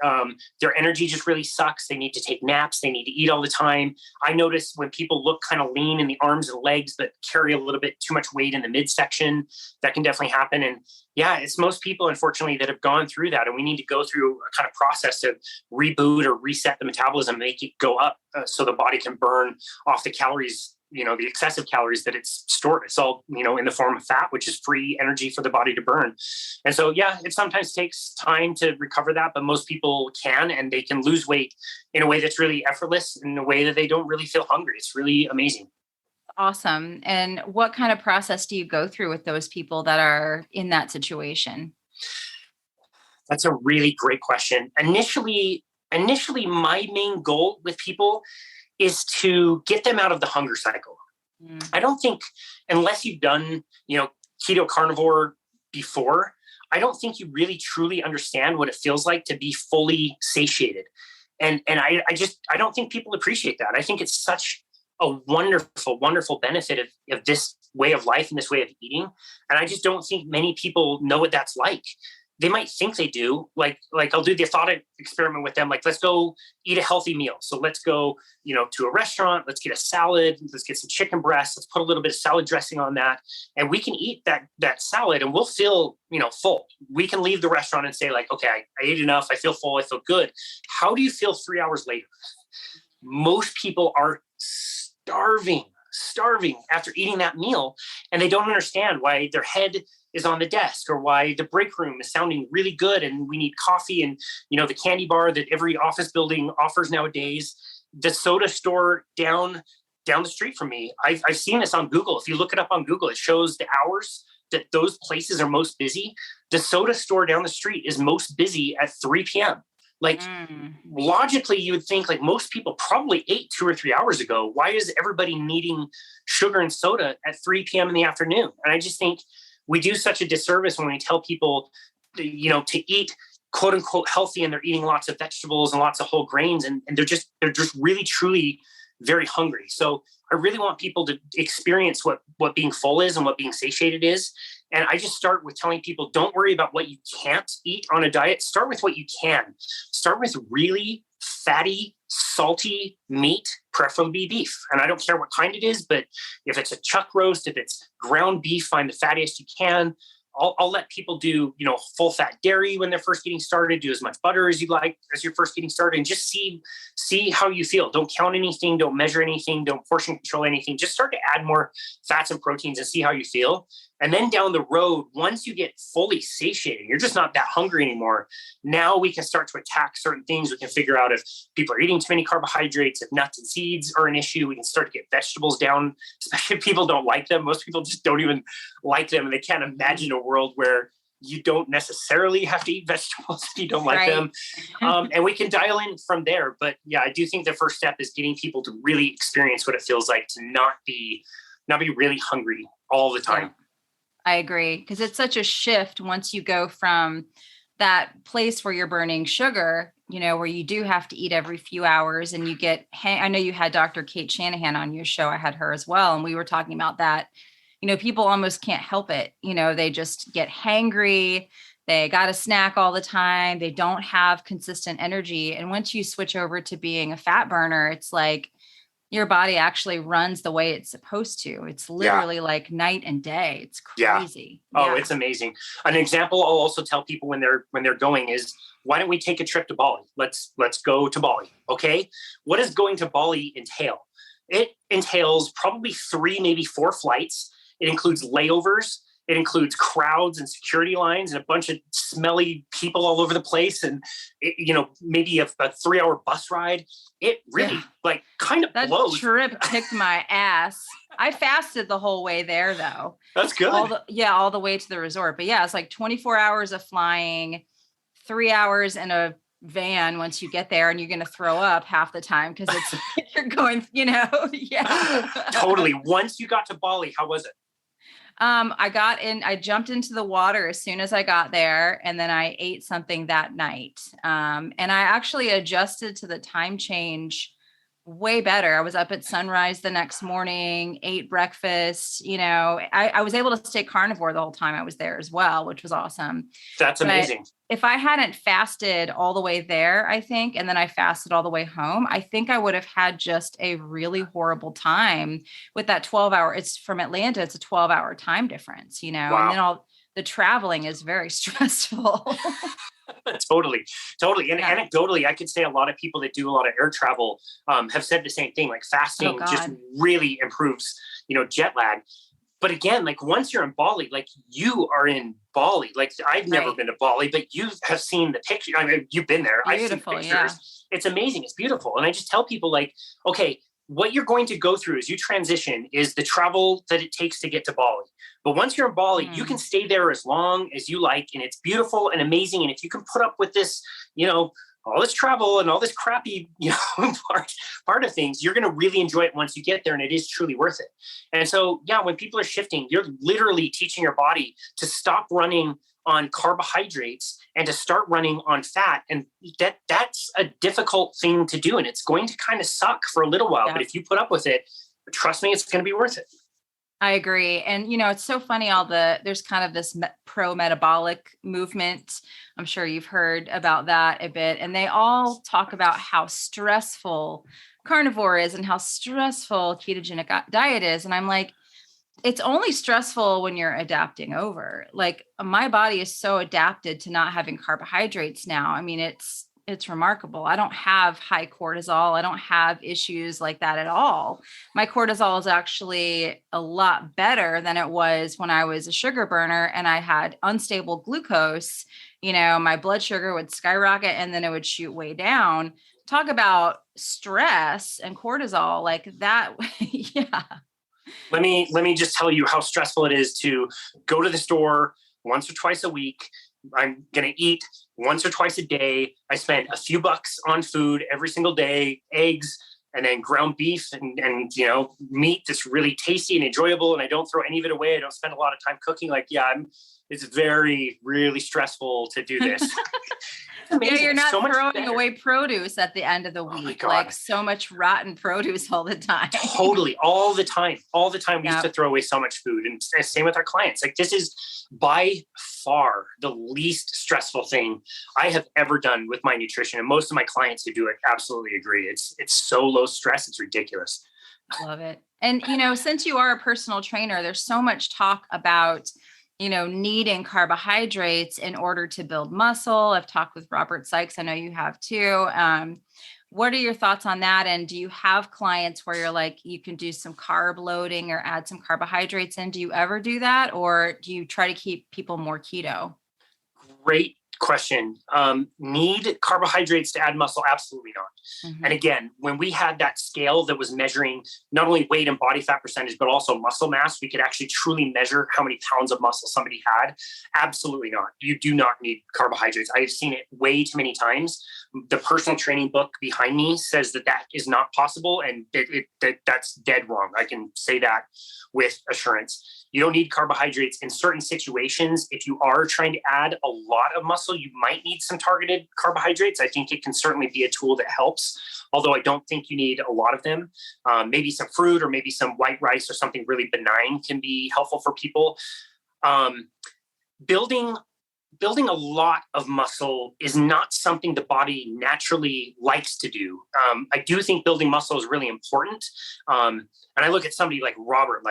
Their energy just really sucks. They need to take naps. They need to eat all the time. I notice when people look kind of lean in the arms and legs, but carry a little bit too much weight in the midsection, that can definitely happen. And it's most people, unfortunately, that have gone through that. And we need to go through a kind of process to reboot or reset the metabolism, make it go up so the body can burn off the calories the excessive calories that it's stored. It's all, in the form of fat, which is free energy for the body to burn. And so, yeah, it sometimes takes time to recover that, but most people can, and they can lose weight in a way that's really effortless, in a way that they don't really feel hungry. It's really amazing. Awesome. And what kind of process do you go through with those people that are in that situation? That's a really great question. Initially, my main goal with people is to get them out of the hunger cycle. I don't think, unless you've done, keto carnivore before, I don't think you really truly understand what it feels like to be fully satiated. And I don't think people appreciate that. I think it's such a wonderful, wonderful benefit of this way of life and this way of eating. And I just don't think many people know what that's like. They might think they do. Like I'll do the thought experiment with them. Like, let's go eat a healthy meal. So let's go, to a restaurant. Let's get a salad. Let's get some chicken breasts. Let's put a little bit of salad dressing on that, and we can eat that salad, and we'll feel, full. We can leave the restaurant and say, like, okay, I ate enough. I feel full. I feel good. How do you feel 3 hours later? Most people are starving after eating that meal, and they don't understand why their head is on the desk, or why the break room is sounding really good and we need coffee, and the candy bar that every office building offers nowadays, the soda store down the street from me. I've seen this on Google. If you look it up on Google, it shows the hours that those places are most busy. The soda store down the street is most busy at 3 p.m. Like, logically, you would think, like, most people probably ate 2 or 3 hours ago. Why is everybody needing sugar and soda at 3 p.m. in the afternoon? And I just think we do such a disservice when we tell people, to eat quote unquote healthy, and they're eating lots of vegetables and lots of whole grains, and they're just really, truly very hungry. So I really want people to experience what being full is and what being satiated is. And I just start with telling people, don't worry about what you can't eat on a diet. Start with what you can. Start with really fatty, salty meat, preferably beef. And I don't care what kind it is, but if it's a chuck roast, if it's ground beef, find the fattiest you can. I'll let people do, full fat dairy when they're first getting started. Do as much butter as you like as you're first getting started, and just see how you feel. Don't count anything. Don't measure anything. Don't portion control anything. Just start to add more fats and proteins and see how you feel. And then down the road, once you get fully satiated, you're just not that hungry anymore. Now we can start to attack certain things. We can figure out if people are eating too many carbohydrates, if nuts and seeds are an issue. We can start to get vegetables down, especially if people don't like them. Most people just don't even like them, and they can't imagine a world where you don't necessarily have to eat vegetables if you don't like them. And we can dial in from there. But yeah, I do think the first step is getting people to really experience what it feels like to not be really hungry all the time. Yeah. I agree, because it's such a shift once you go from that place where you're burning sugar, where you do have to eat every few hours, and you get, I know you had Dr. Kate Shanahan on your show. I had her as well. And we were talking about that. People almost can't help it. They just get hangry. They got to snack all the time. They don't have consistent energy. And once you switch over to being a fat burner, it's like your body actually runs the way it's supposed to. It's literally like night and day. It's crazy. Yeah. Oh, it's amazing. An example I'll also tell people when they're going is, why don't we take a trip to Bali? Let's go to Bali. Okay. What does going to Bali entail? It entails probably 3, maybe 4 flights. It includes layovers. It includes crowds and security lines and a bunch of smelly people all over the place, and maybe a 3-hour bus ride. It really kind of blows. That trip kicked my ass. I fasted the whole way there, though. That's good. All the way to the resort. But yeah, it's like 24 hours of flying, 3 hours in a van once you get there, and you're going to throw up half the time because it's you're going, Totally. Once you got to Bali, how was it? I jumped into the water as soon as I got there, and then I ate something that night. And I actually adjusted to the time change way better. I was up at sunrise the next morning, ate breakfast. I was able to stay carnivore the whole time I was there as well, which was awesome. That's amazing. If I hadn't fasted all the way there, I think, and then I fasted all the way home, I think I would have had just a really horrible time with that 12-hour. It's from Atlanta. It's a 12-hour time difference, Wow. and then the traveling is very stressful. Totally. And anecdotally, I could say a lot of people that do a lot of air travel have said the same thing. Like fasting just really improves, jet lag. But again, like once you're in Bali, like you are in Bali. Like I've never been to Bali, but you have seen the picture. I mean, you've been there. Beautiful, I've seen pictures. It's amazing. It's beautiful. And I just tell people like, okay, what you're going to go through as you transition is the travel that it takes to get to Bali. But once you're in Bali, you can stay there as long as you like, and it's beautiful and amazing. And if you can put up with this, all this travel and all this crappy, part of things, you're going to really enjoy it once you get there, and it is truly worth it. And so, when people are shifting, you're literally teaching your body to stop running on carbohydrates and to start running on fat. And that's a difficult thing to do. And it's going to kind of suck for a little while, but if you put up with it, trust me, it's going to be worth it. I agree. And, it's so funny, there's kind of this pro-metabolic movement. I'm sure you've heard about that a bit. And they all talk about how stressful carnivore is and how stressful ketogenic diet is. And I'm like, it's only stressful when you're adapting over. Like my body is so adapted to not having carbohydrates now. I mean, it's remarkable. I don't have high cortisol. I don't have issues like that at all. My cortisol is actually a lot better than it was when I was a sugar burner and I had unstable glucose. My blood sugar would skyrocket and then it would shoot way down. Talk about stress and cortisol like that. Yeah. Let me just tell you how stressful it is to go to the store once or twice a week. I'm going to eat once or twice a day. I spend a few bucks on food every single day, eggs, and then ground beef and meat that's really tasty and enjoyable. And I don't throw any of it away. I don't spend a lot of time cooking. It's really stressful to do this. You're not throwing away produce at the end of the week, like so much rotten produce all the time. Totally. All the time. We used to throw away so much food, and same with our clients. Like this is by far the least stressful thing I have ever done with my nutrition. And most of my clients who do it absolutely agree. It's so low stress. It's ridiculous. Love it. And, since you are a personal trainer, there's so much talk about needing carbohydrates in order to build muscle. I've talked with Robert Sykes. I know you have too. What are your thoughts on that? And do you have clients where you're like, you can do some carb loading or add some carbohydrates in? Do you ever do that? Or do you try to keep people more keto? Great question. Need carbohydrates to add muscle? Absolutely not. Mm-hmm. And again, when we had that scale that was measuring not only weight and body fat percentage, but also muscle mass, we could actually truly measure how many pounds of muscle somebody had. Absolutely not. You do not need carbohydrates. I have seen it way too many times. The personal training book behind me says that is not possible. And that's dead wrong. I can say that with assurance. You don't need carbohydrates in certain situations. If you are trying to add a lot of muscle, you might need some targeted carbohydrates. I think it can certainly be a tool that helps, although I don't think you need a lot of them. Maybe some fruit or maybe some white rice or something really benign can be helpful for people. Building a lot of muscle is not something the body naturally likes to do. I do think building muscle is really important. And I look at somebody like Robert,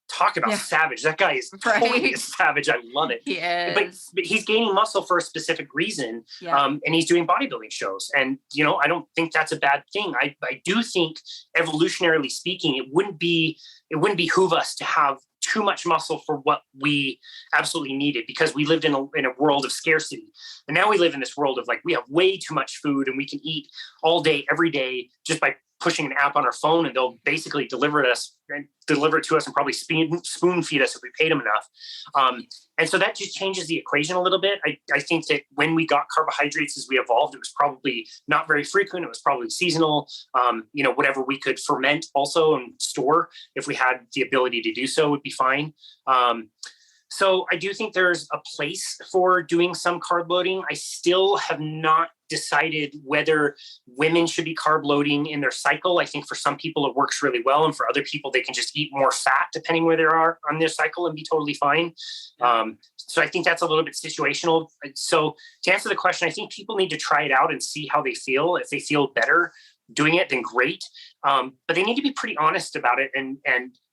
talk about savage. That guy is totally a savage. I love it. He is. But he's gaining muscle for a specific reason. Yeah. And he's doing bodybuilding shows. And, I don't think that's a bad thing. I do think evolutionarily speaking, it wouldn't behoove us to have too much muscle for what we absolutely needed, because we lived in a world of scarcity. And now we live in this world of we have way too much food and we can eat all day, every day, just by pushing an app on our phone, and they'll basically deliver it to us and probably spoon feed us if we paid them enough. And so that just changes the equation a little bit. I think that when we got carbohydrates as we evolved, it was probably not very frequent. It was probably seasonal, whatever we could ferment also and store if we had the ability to do so would be fine. So I do think there's a place for doing some carb loading. I still have not decided whether women should be carb loading in their cycle. I think for some people it works really well. And for other people, they can just eat more fat depending where they are on their cycle and be totally fine. So I think that's a little bit situational. So to answer the question, I think people need to try it out and see how they feel. If they feel better doing it, then great. But they need to be pretty honest about it and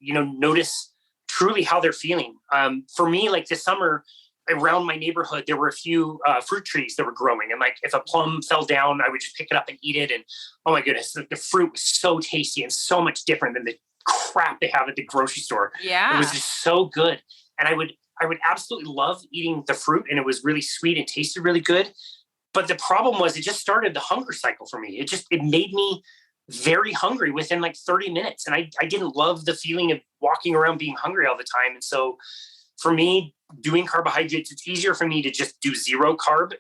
notice truly how they're feeling. For me, this summer, around my neighborhood, there were a few fruit trees that were growing. And like, if a plum fell down, I would just pick it up and eat it. And oh my goodness, the fruit was so tasty and so much different than the crap they have at the grocery store. Yeah. It was just so good. And I would absolutely love eating the fruit, and it was really sweet and tasted really good. But the problem was, it just started the hunger cycle for me. It made me very hungry within like 30 minutes. And I didn't love the feeling of walking around being hungry all the time. And so for me, doing carbohydrates, it's easier for me to just do zero carb.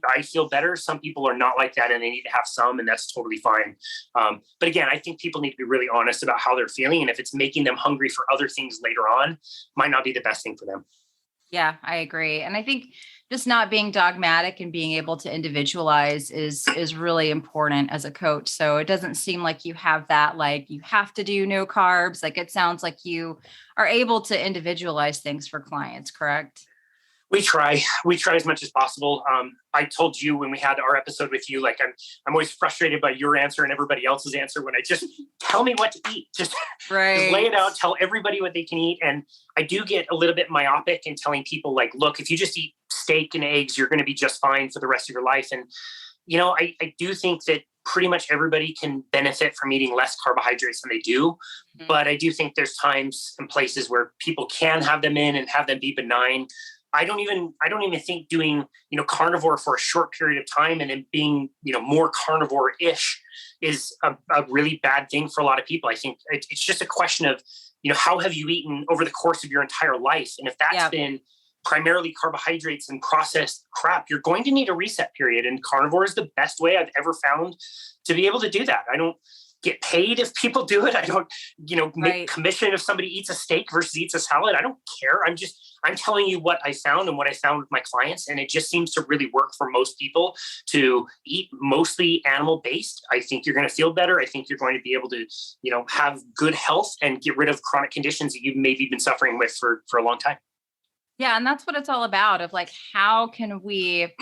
I feel better. Some people are not like that and they need to have some, and that's totally fine. But again, I think people need to be really honest about how they're feeling. And if it's making them hungry for other things later on, might not be the best thing for them. Yeah, I agree. And I think just not being dogmatic and being able to individualize is really important as a coach. So it doesn't seem like you have that, like you have to do no carbs. Like it sounds like you are able to individualize things for clients, correct? We try as much as possible. I told you when we had our episode with you, like I'm always frustrated by your answer and everybody else's answer when I just tell me what to eat, just lay it out, tell everybody what they can eat. And I do get a little bit myopic in telling people like, look, if you just eat steak and eggs, you're going to be just fine for the rest of your life. And, I do think that pretty much everybody can benefit from eating less carbohydrates than they do. Mm-hmm. But I do think there's times and places where people can have them in and have them be benign. I don't even think doing, carnivore for a short period of time and then being, more carnivore-ish is a really bad thing for a lot of people. I think it's just a question of, how have you eaten over the course of your entire life? And if that's been primarily carbohydrates and processed crap, you're going to need a reset period. And carnivore is the best way I've ever found to be able to do that. I don't get paid if people do it. I don't, make commission if somebody eats a steak versus eats a salad. I don't care. I'm telling you what I found and what I found with my clients. And it just seems to really work for most people to eat mostly animal based. I think you're going to feel better. I think you're going to be able to, have good health and get rid of chronic conditions that you've maybe been suffering with for a long time. Yeah. And that's what it's all about, of like, how can we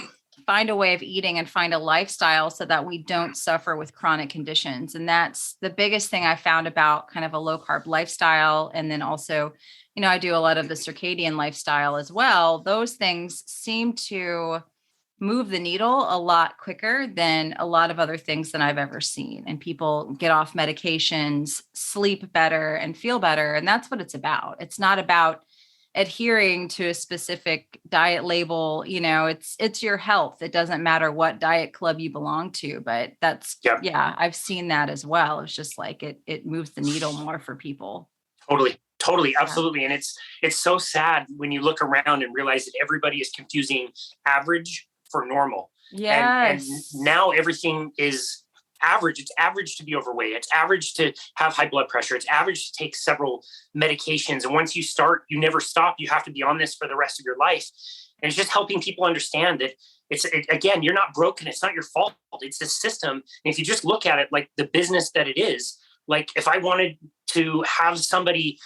find a way of eating and find a lifestyle so that we don't suffer with chronic conditions. And that's the biggest thing I found about kind of a low carb lifestyle. And then also, I do a lot of the circadian lifestyle as well. Those things seem to move the needle a lot quicker than a lot of other things that I've ever seen. And people get off medications, sleep better, and feel better. And that's what it's about. It's not about adhering to a specific diet label. It's your health. It doesn't matter what diet club you belong to, but that's, I've seen that as well. It's just like, it moves the needle more for people. Totally. Absolutely. And it's so sad when you look around and realize that everybody is confusing average for normal. Yes. And now everything is average. It's average to be overweight. It's average to have high blood pressure. It's average to take several medications. And once you start, you never stop. You have to be on this for the rest of your life. And it's just helping people understand that again, you're not broken. It's not your fault. It's the system. And if you just look at it like the business that it is, like if I wanted to have somebody,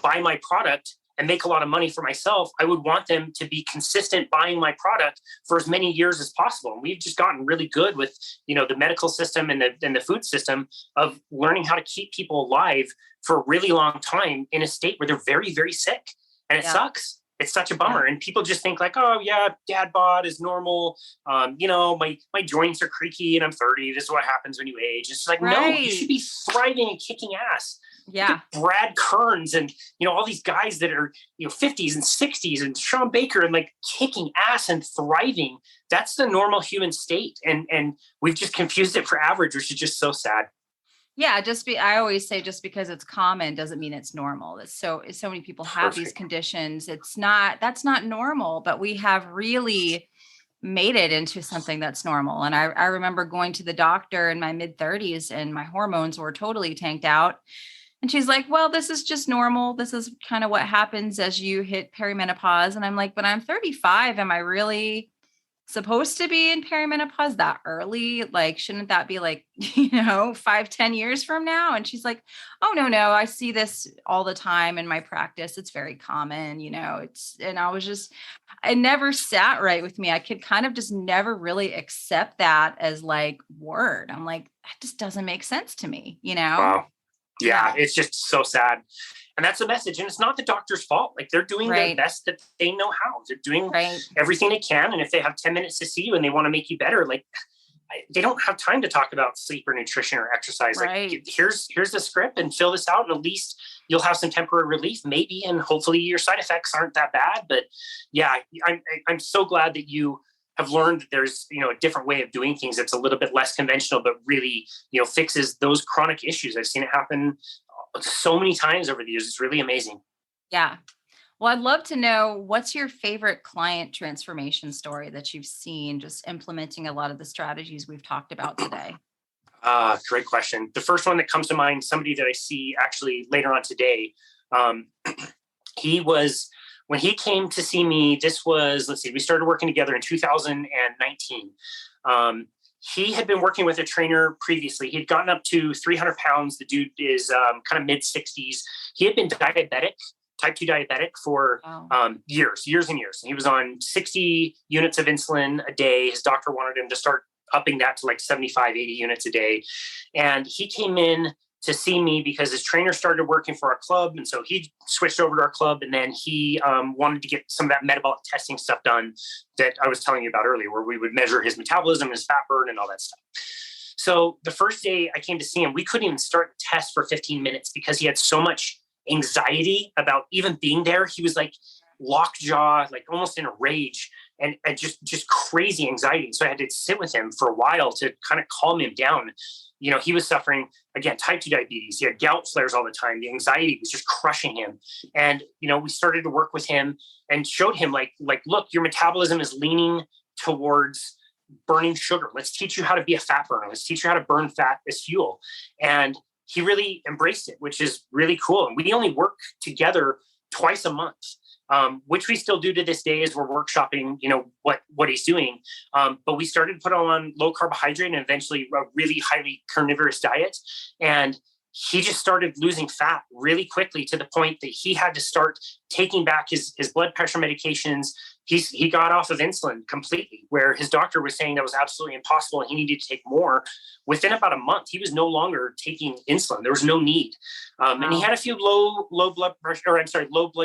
buy my product and make a lot of money for myself, I would want them to be consistent buying my product for as many years as possible. And we've just gotten really good with, the medical system and the food system of learning how to keep people alive for a really long time in a state where they're very, very sick. And it sucks. It's such a bummer. And people just think like, oh yeah, dad bod is normal. My joints are creaky and I'm 30. This is what happens when you age. It's like, no, you should be thriving and kicking ass. Yeah. Brad Kearns and, all these guys that are, 50s and 60s and Sean Baker and like kicking ass and thriving. That's the normal human state. And we've just confused it for average, which is just so sad. Yeah. I always say just because it's common doesn't mean it's normal. So many people have these conditions. That's not normal, but we have really made it into something that's normal. And I remember going to the doctor in my mid-30s and my hormones were totally tanked out. And she's like, well, this is just normal. This is kind of what happens as you hit perimenopause. And I'm like, but I'm 35. Am I really supposed to be in perimenopause that early? Like, shouldn't that be like, 5-10 years from now? And she's like, oh, no, I see this all the time in my practice. It's very common, and it never sat right with me. I could kind of just never really accept that as like word. I'm like, that just doesn't make sense to me, Wow. Yeah, it's just so sad. And that's the message. And it's not the doctor's fault. Like, they're doing their best that they know how. They're doing everything they can. And if they have 10 minutes to see you and they want to make you better, like, they don't have time to talk about sleep or nutrition or exercise. Like, here's the script and fill this out. And at least you'll have some temporary relief, maybe. And hopefully your side effects aren't that bad. But yeah, I'm so glad that you have learned that there's, a different way of doing things that's a little bit less conventional, but really, fixes those chronic issues. I've seen it happen so many times over the years. It's really amazing. Yeah. Well, I'd love to know, what's your favorite client transformation story that you've seen just implementing a lot of the strategies we've talked about today? Great question. The first one that comes to mind, somebody that I see actually later on today, when he came to see me, this was, we started working together in 2019. He had been working with a trainer previously. He'd gotten up to 300 pounds. The dude is kind of mid 60s. He had been diabetic, type 2 diabetic for years and years. And he was on 60 units of insulin a day. His doctor wanted him to start upping that to like 75, 80 units a day. And he came in to see me because his trainer started working for our club. And so he switched over to our club, and then he wanted to get some of that metabolic testing stuff done that I was telling you about earlier, where we would measure his metabolism, his fat burn, and all that stuff. So the first day I came to see him, we couldn't even start the test for 15 minutes because he had so much anxiety about even being there. He was like lockjaw, like almost in a rage, and just crazy anxiety. So I had to sit with him for a while to kind of calm him down. He was suffering, again, type 2 diabetes. He had gout flares all the time. The anxiety was just crushing him. And, we started to work with him and showed him like, look, your metabolism is leaning towards burning sugar. Let's teach you how to be a fat burner. Let's teach you how to burn fat as fuel. And he really embraced it, which is really cool. And we only work together twice a month. Which we still do to this day as we're workshopping, what he's doing. But we started to put on low carbohydrate and eventually a really highly carnivorous diet. And he just started losing fat really quickly to the point that he had to start taking back his blood pressure medications. He got off of insulin completely, where his doctor was saying that was absolutely impossible and he needed to take more. Within about a month, he was no longer taking insulin. There was no need. And he had a few low blood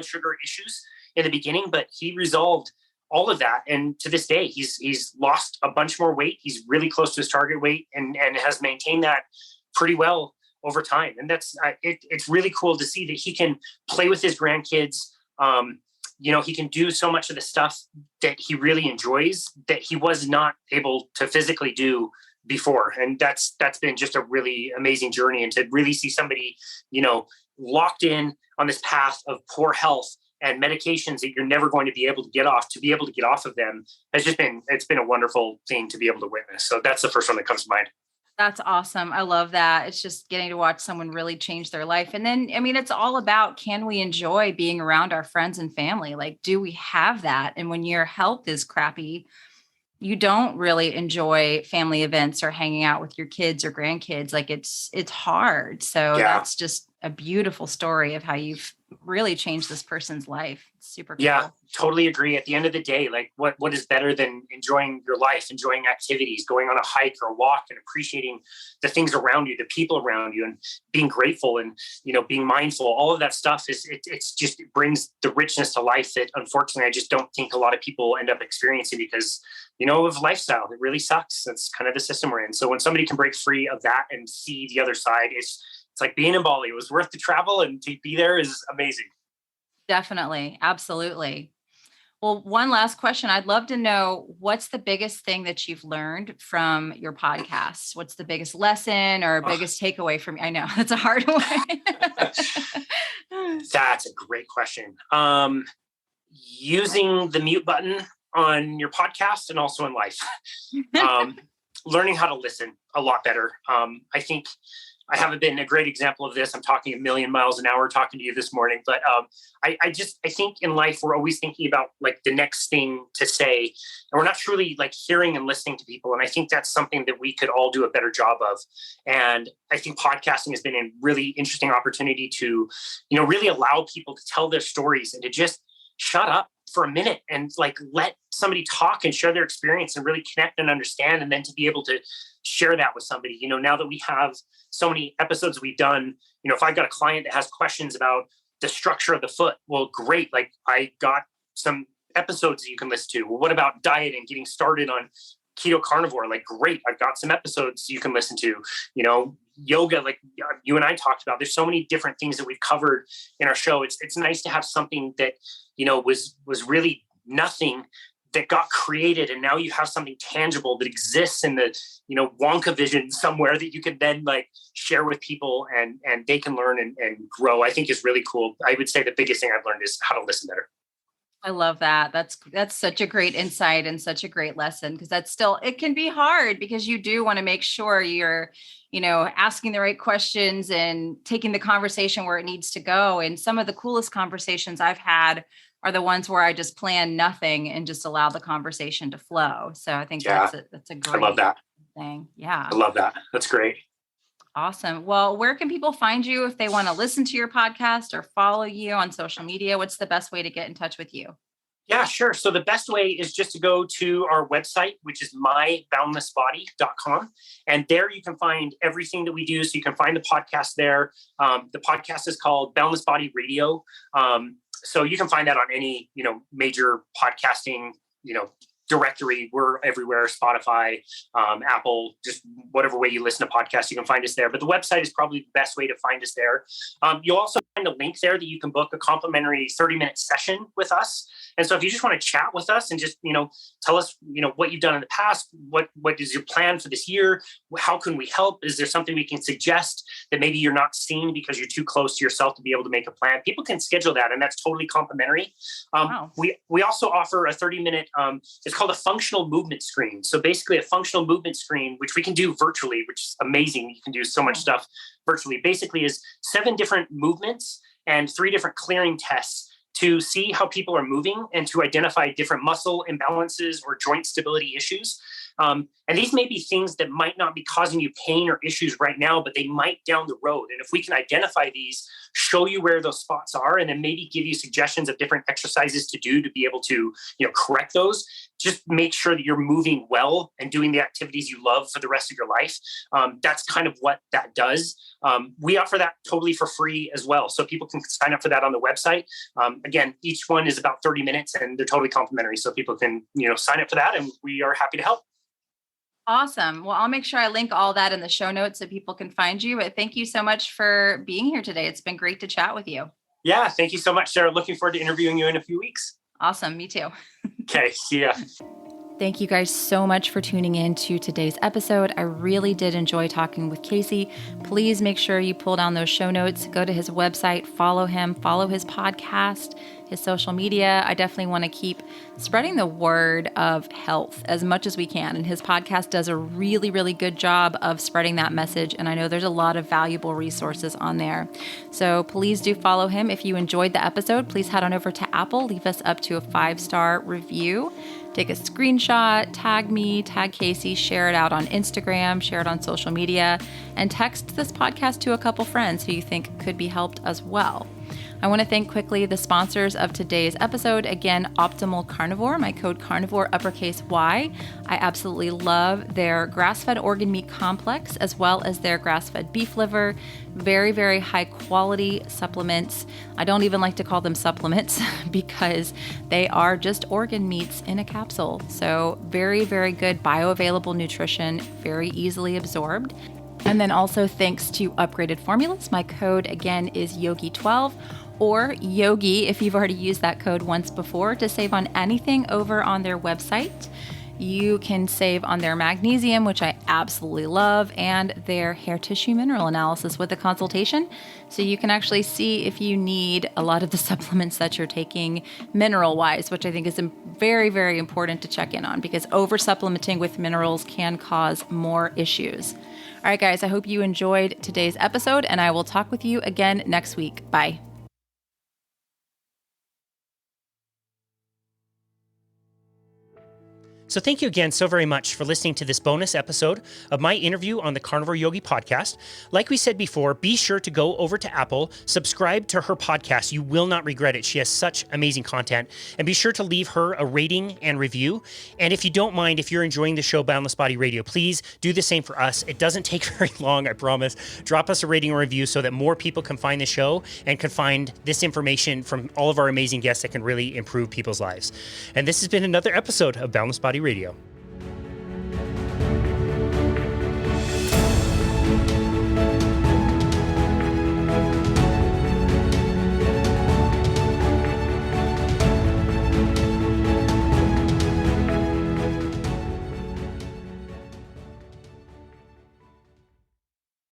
sugar issues in the beginning, but he resolved all of that. And to this day, he's lost a bunch more weight. He's really close to his target weight and has maintained that pretty well over time. And that's, it's really cool to see that he can play with his grandkids. He can do so much of the stuff that he really enjoys that he was not able to physically do before. And that's been just a really amazing journey. And to really see somebody, locked in on this path of poor health and medications that you're never going to be able to get off of them it's been a wonderful thing to be able to witness. So that's the first one that comes to mind. That's awesome. I love that. It's just getting to watch someone really change their life. And then, it's all about, can we enjoy being around our friends and family? Like, do we have that? And when your health is crappy, you don't really enjoy family events or hanging out with your kids or grandkids. Like, it's hard. So That's just a beautiful story of how you've really changed this person's life. It's super cool. Yeah, totally agree. At the end of the day, like what is better than enjoying your life, enjoying activities, going on a hike or a walk and appreciating the things around you, the people around you, and being grateful and, being mindful. All of that stuff it brings the richness to life that unfortunately I just don't think a lot of people end up experiencing because, of lifestyle. It really sucks. That's kind of the system we're in. So when somebody can break free of that and see the other side, it's like being in Bali. It was worth the travel, and to be there is amazing. Definitely. Absolutely. Well, one last question. I'd love to know, what's the biggest thing that you've learned from your podcast? What's the biggest lesson or biggest takeaway from I know that's a hard one. That's a great question. Using the mute button on your podcast and also in life, learning how to listen a lot better. I think I haven't been a great example of this. I'm talking a million miles an hour talking to you this morning, but I think in life, we're always thinking about like the next thing to say, and we're not truly like hearing and listening to people. And I think that's something that we could all do a better job of. And I think podcasting has been a really interesting opportunity to, really allow people to tell their stories and to just shut up for a minute and like let somebody talk and share their experience and really connect and understand, and then to be able to share that with somebody. Now that we have so many episodes we've done, if I've got a client that has questions about the structure of the foot. Well, great. Like I got some episodes that you can listen to. Well, what about diet and getting started on keto carnivore? Like, great. I've got some episodes you can listen to. Yoga, like you and I talked about. There's so many different things that we've covered in our show. It's nice to have something that, was really nothing that got created, and now you have something tangible that exists in the, Wonka vision somewhere that you can then like share with people and they can learn and grow. I think is really cool. I would say the biggest thing I've learned is how to listen better. I love that. That's such a great insight and such a great lesson, because it can be hard because you do want to make sure you're, asking the right questions and taking the conversation where it needs to go. And some of the coolest conversations I've had are the ones where I just plan nothing and just allow the conversation to flow. So I think that's a great I love that thing. Yeah. I love that. That's great. Awesome. Well, where can people find you if they want to listen to your podcast or follow you on social media? What's the best way to get in touch with you? Yeah, sure. So the best way is just to go to our website, which is myboundlessbody.com. And there you can find everything that we do. So you can find the podcast there. The podcast is called Boundless Body Radio. So you can find that on any, major podcasting, directory. We're everywhere: Spotify, Apple, just whatever way you listen to podcasts, you can find us there. But the website is probably the best way to find us there. You'll also find a link there that you can book a complimentary 30-minute session with us. And so if you just want to chat with us and just, tell us, what you've done in the past, what is your plan for this year? How can we help? Is there something we can suggest that maybe you're not seeing because you're too close to yourself to be able to make a plan? People can schedule that, and that's totally complimentary. Wow. We also offer a 30-minute, it's called a functional movement screen. So basically a functional movement screen, which we can do virtually, which is amazing. You can do so much stuff virtually. Basically is 7 different movements and 3 different clearing tests to see how people are moving and to identify different muscle imbalances or joint stability issues. And these may be things that might not be causing you pain or issues right now, but they might down the road. And if we can identify these, show you where those spots are, and then maybe give you suggestions of different exercises to do to be able to, correct those, just make sure that you're moving well and doing the activities you love for the rest of your life. That's kind of what that does. We offer that totally for free as well. So people can sign up for that on the website. Again, each one is about 30 minutes and they're totally complimentary. So people can, sign up for that, and we are happy to help. Awesome. Well, I'll make sure I link all that in the show notes so people can find you. But thank you so much for being here today. It's been great to chat with you. Yeah. Thank you so much, Sarah. Looking forward to interviewing you in a few weeks. Awesome. Me too. Okay. See ya. Thank you guys so much for tuning in to today's episode. I really did enjoy talking with Casey. Please make sure you pull down those show notes, go to his website, follow him, follow his podcast, his social media. I definitely want to keep spreading the word of health as much as we can. And his podcast does a really, really good job of spreading that message. And I know there's a lot of valuable resources on there. So please do follow him. If you enjoyed the episode, please head on over to Apple, leave us up to a 5-star review. Take a screenshot, tag me, tag Casey, share it out on Instagram, share it on social media, and text this podcast to a couple friends who you think could be helped as well. I want to thank quickly the sponsors of today's episode. Again, Optimal Carnivore, my code carnivore, uppercase Y. I absolutely love their grass-fed organ meat complex as well as their grass-fed beef liver. Very, very high quality supplements. I don't even like to call them supplements because they are just organ meats in a capsule. So very, very good bioavailable nutrition, very easily absorbed. And then also thanks to Upgraded Formulas, my code again is Yogi12 or Yogi if you've already used that code once before to save on anything over on their website. You can save on their magnesium, which I absolutely love, and their hair tissue mineral analysis with a consultation. So you can actually see if you need a lot of the supplements that you're taking mineral-wise, which I think is very, very important to check in on because over-supplementing with minerals can cause more issues. All right, guys, I hope you enjoyed today's episode, and I will talk with you again next week. Bye. So thank you again so very much for listening to this bonus episode of my interview on the Carnivore Yogi Podcast. Like we said before, be sure to go over to Apple, subscribe to her podcast. You will not regret it. She has such amazing content. And be sure to leave her a rating and review. And if you don't mind, if you're enjoying the show Boundless Body Radio, please do the same for us. It doesn't take very long, I promise. Drop us a rating or review so that more people can find the show and can find this information from all of our amazing guests that can really improve people's lives. And this has been another episode of Boundless Body Radio.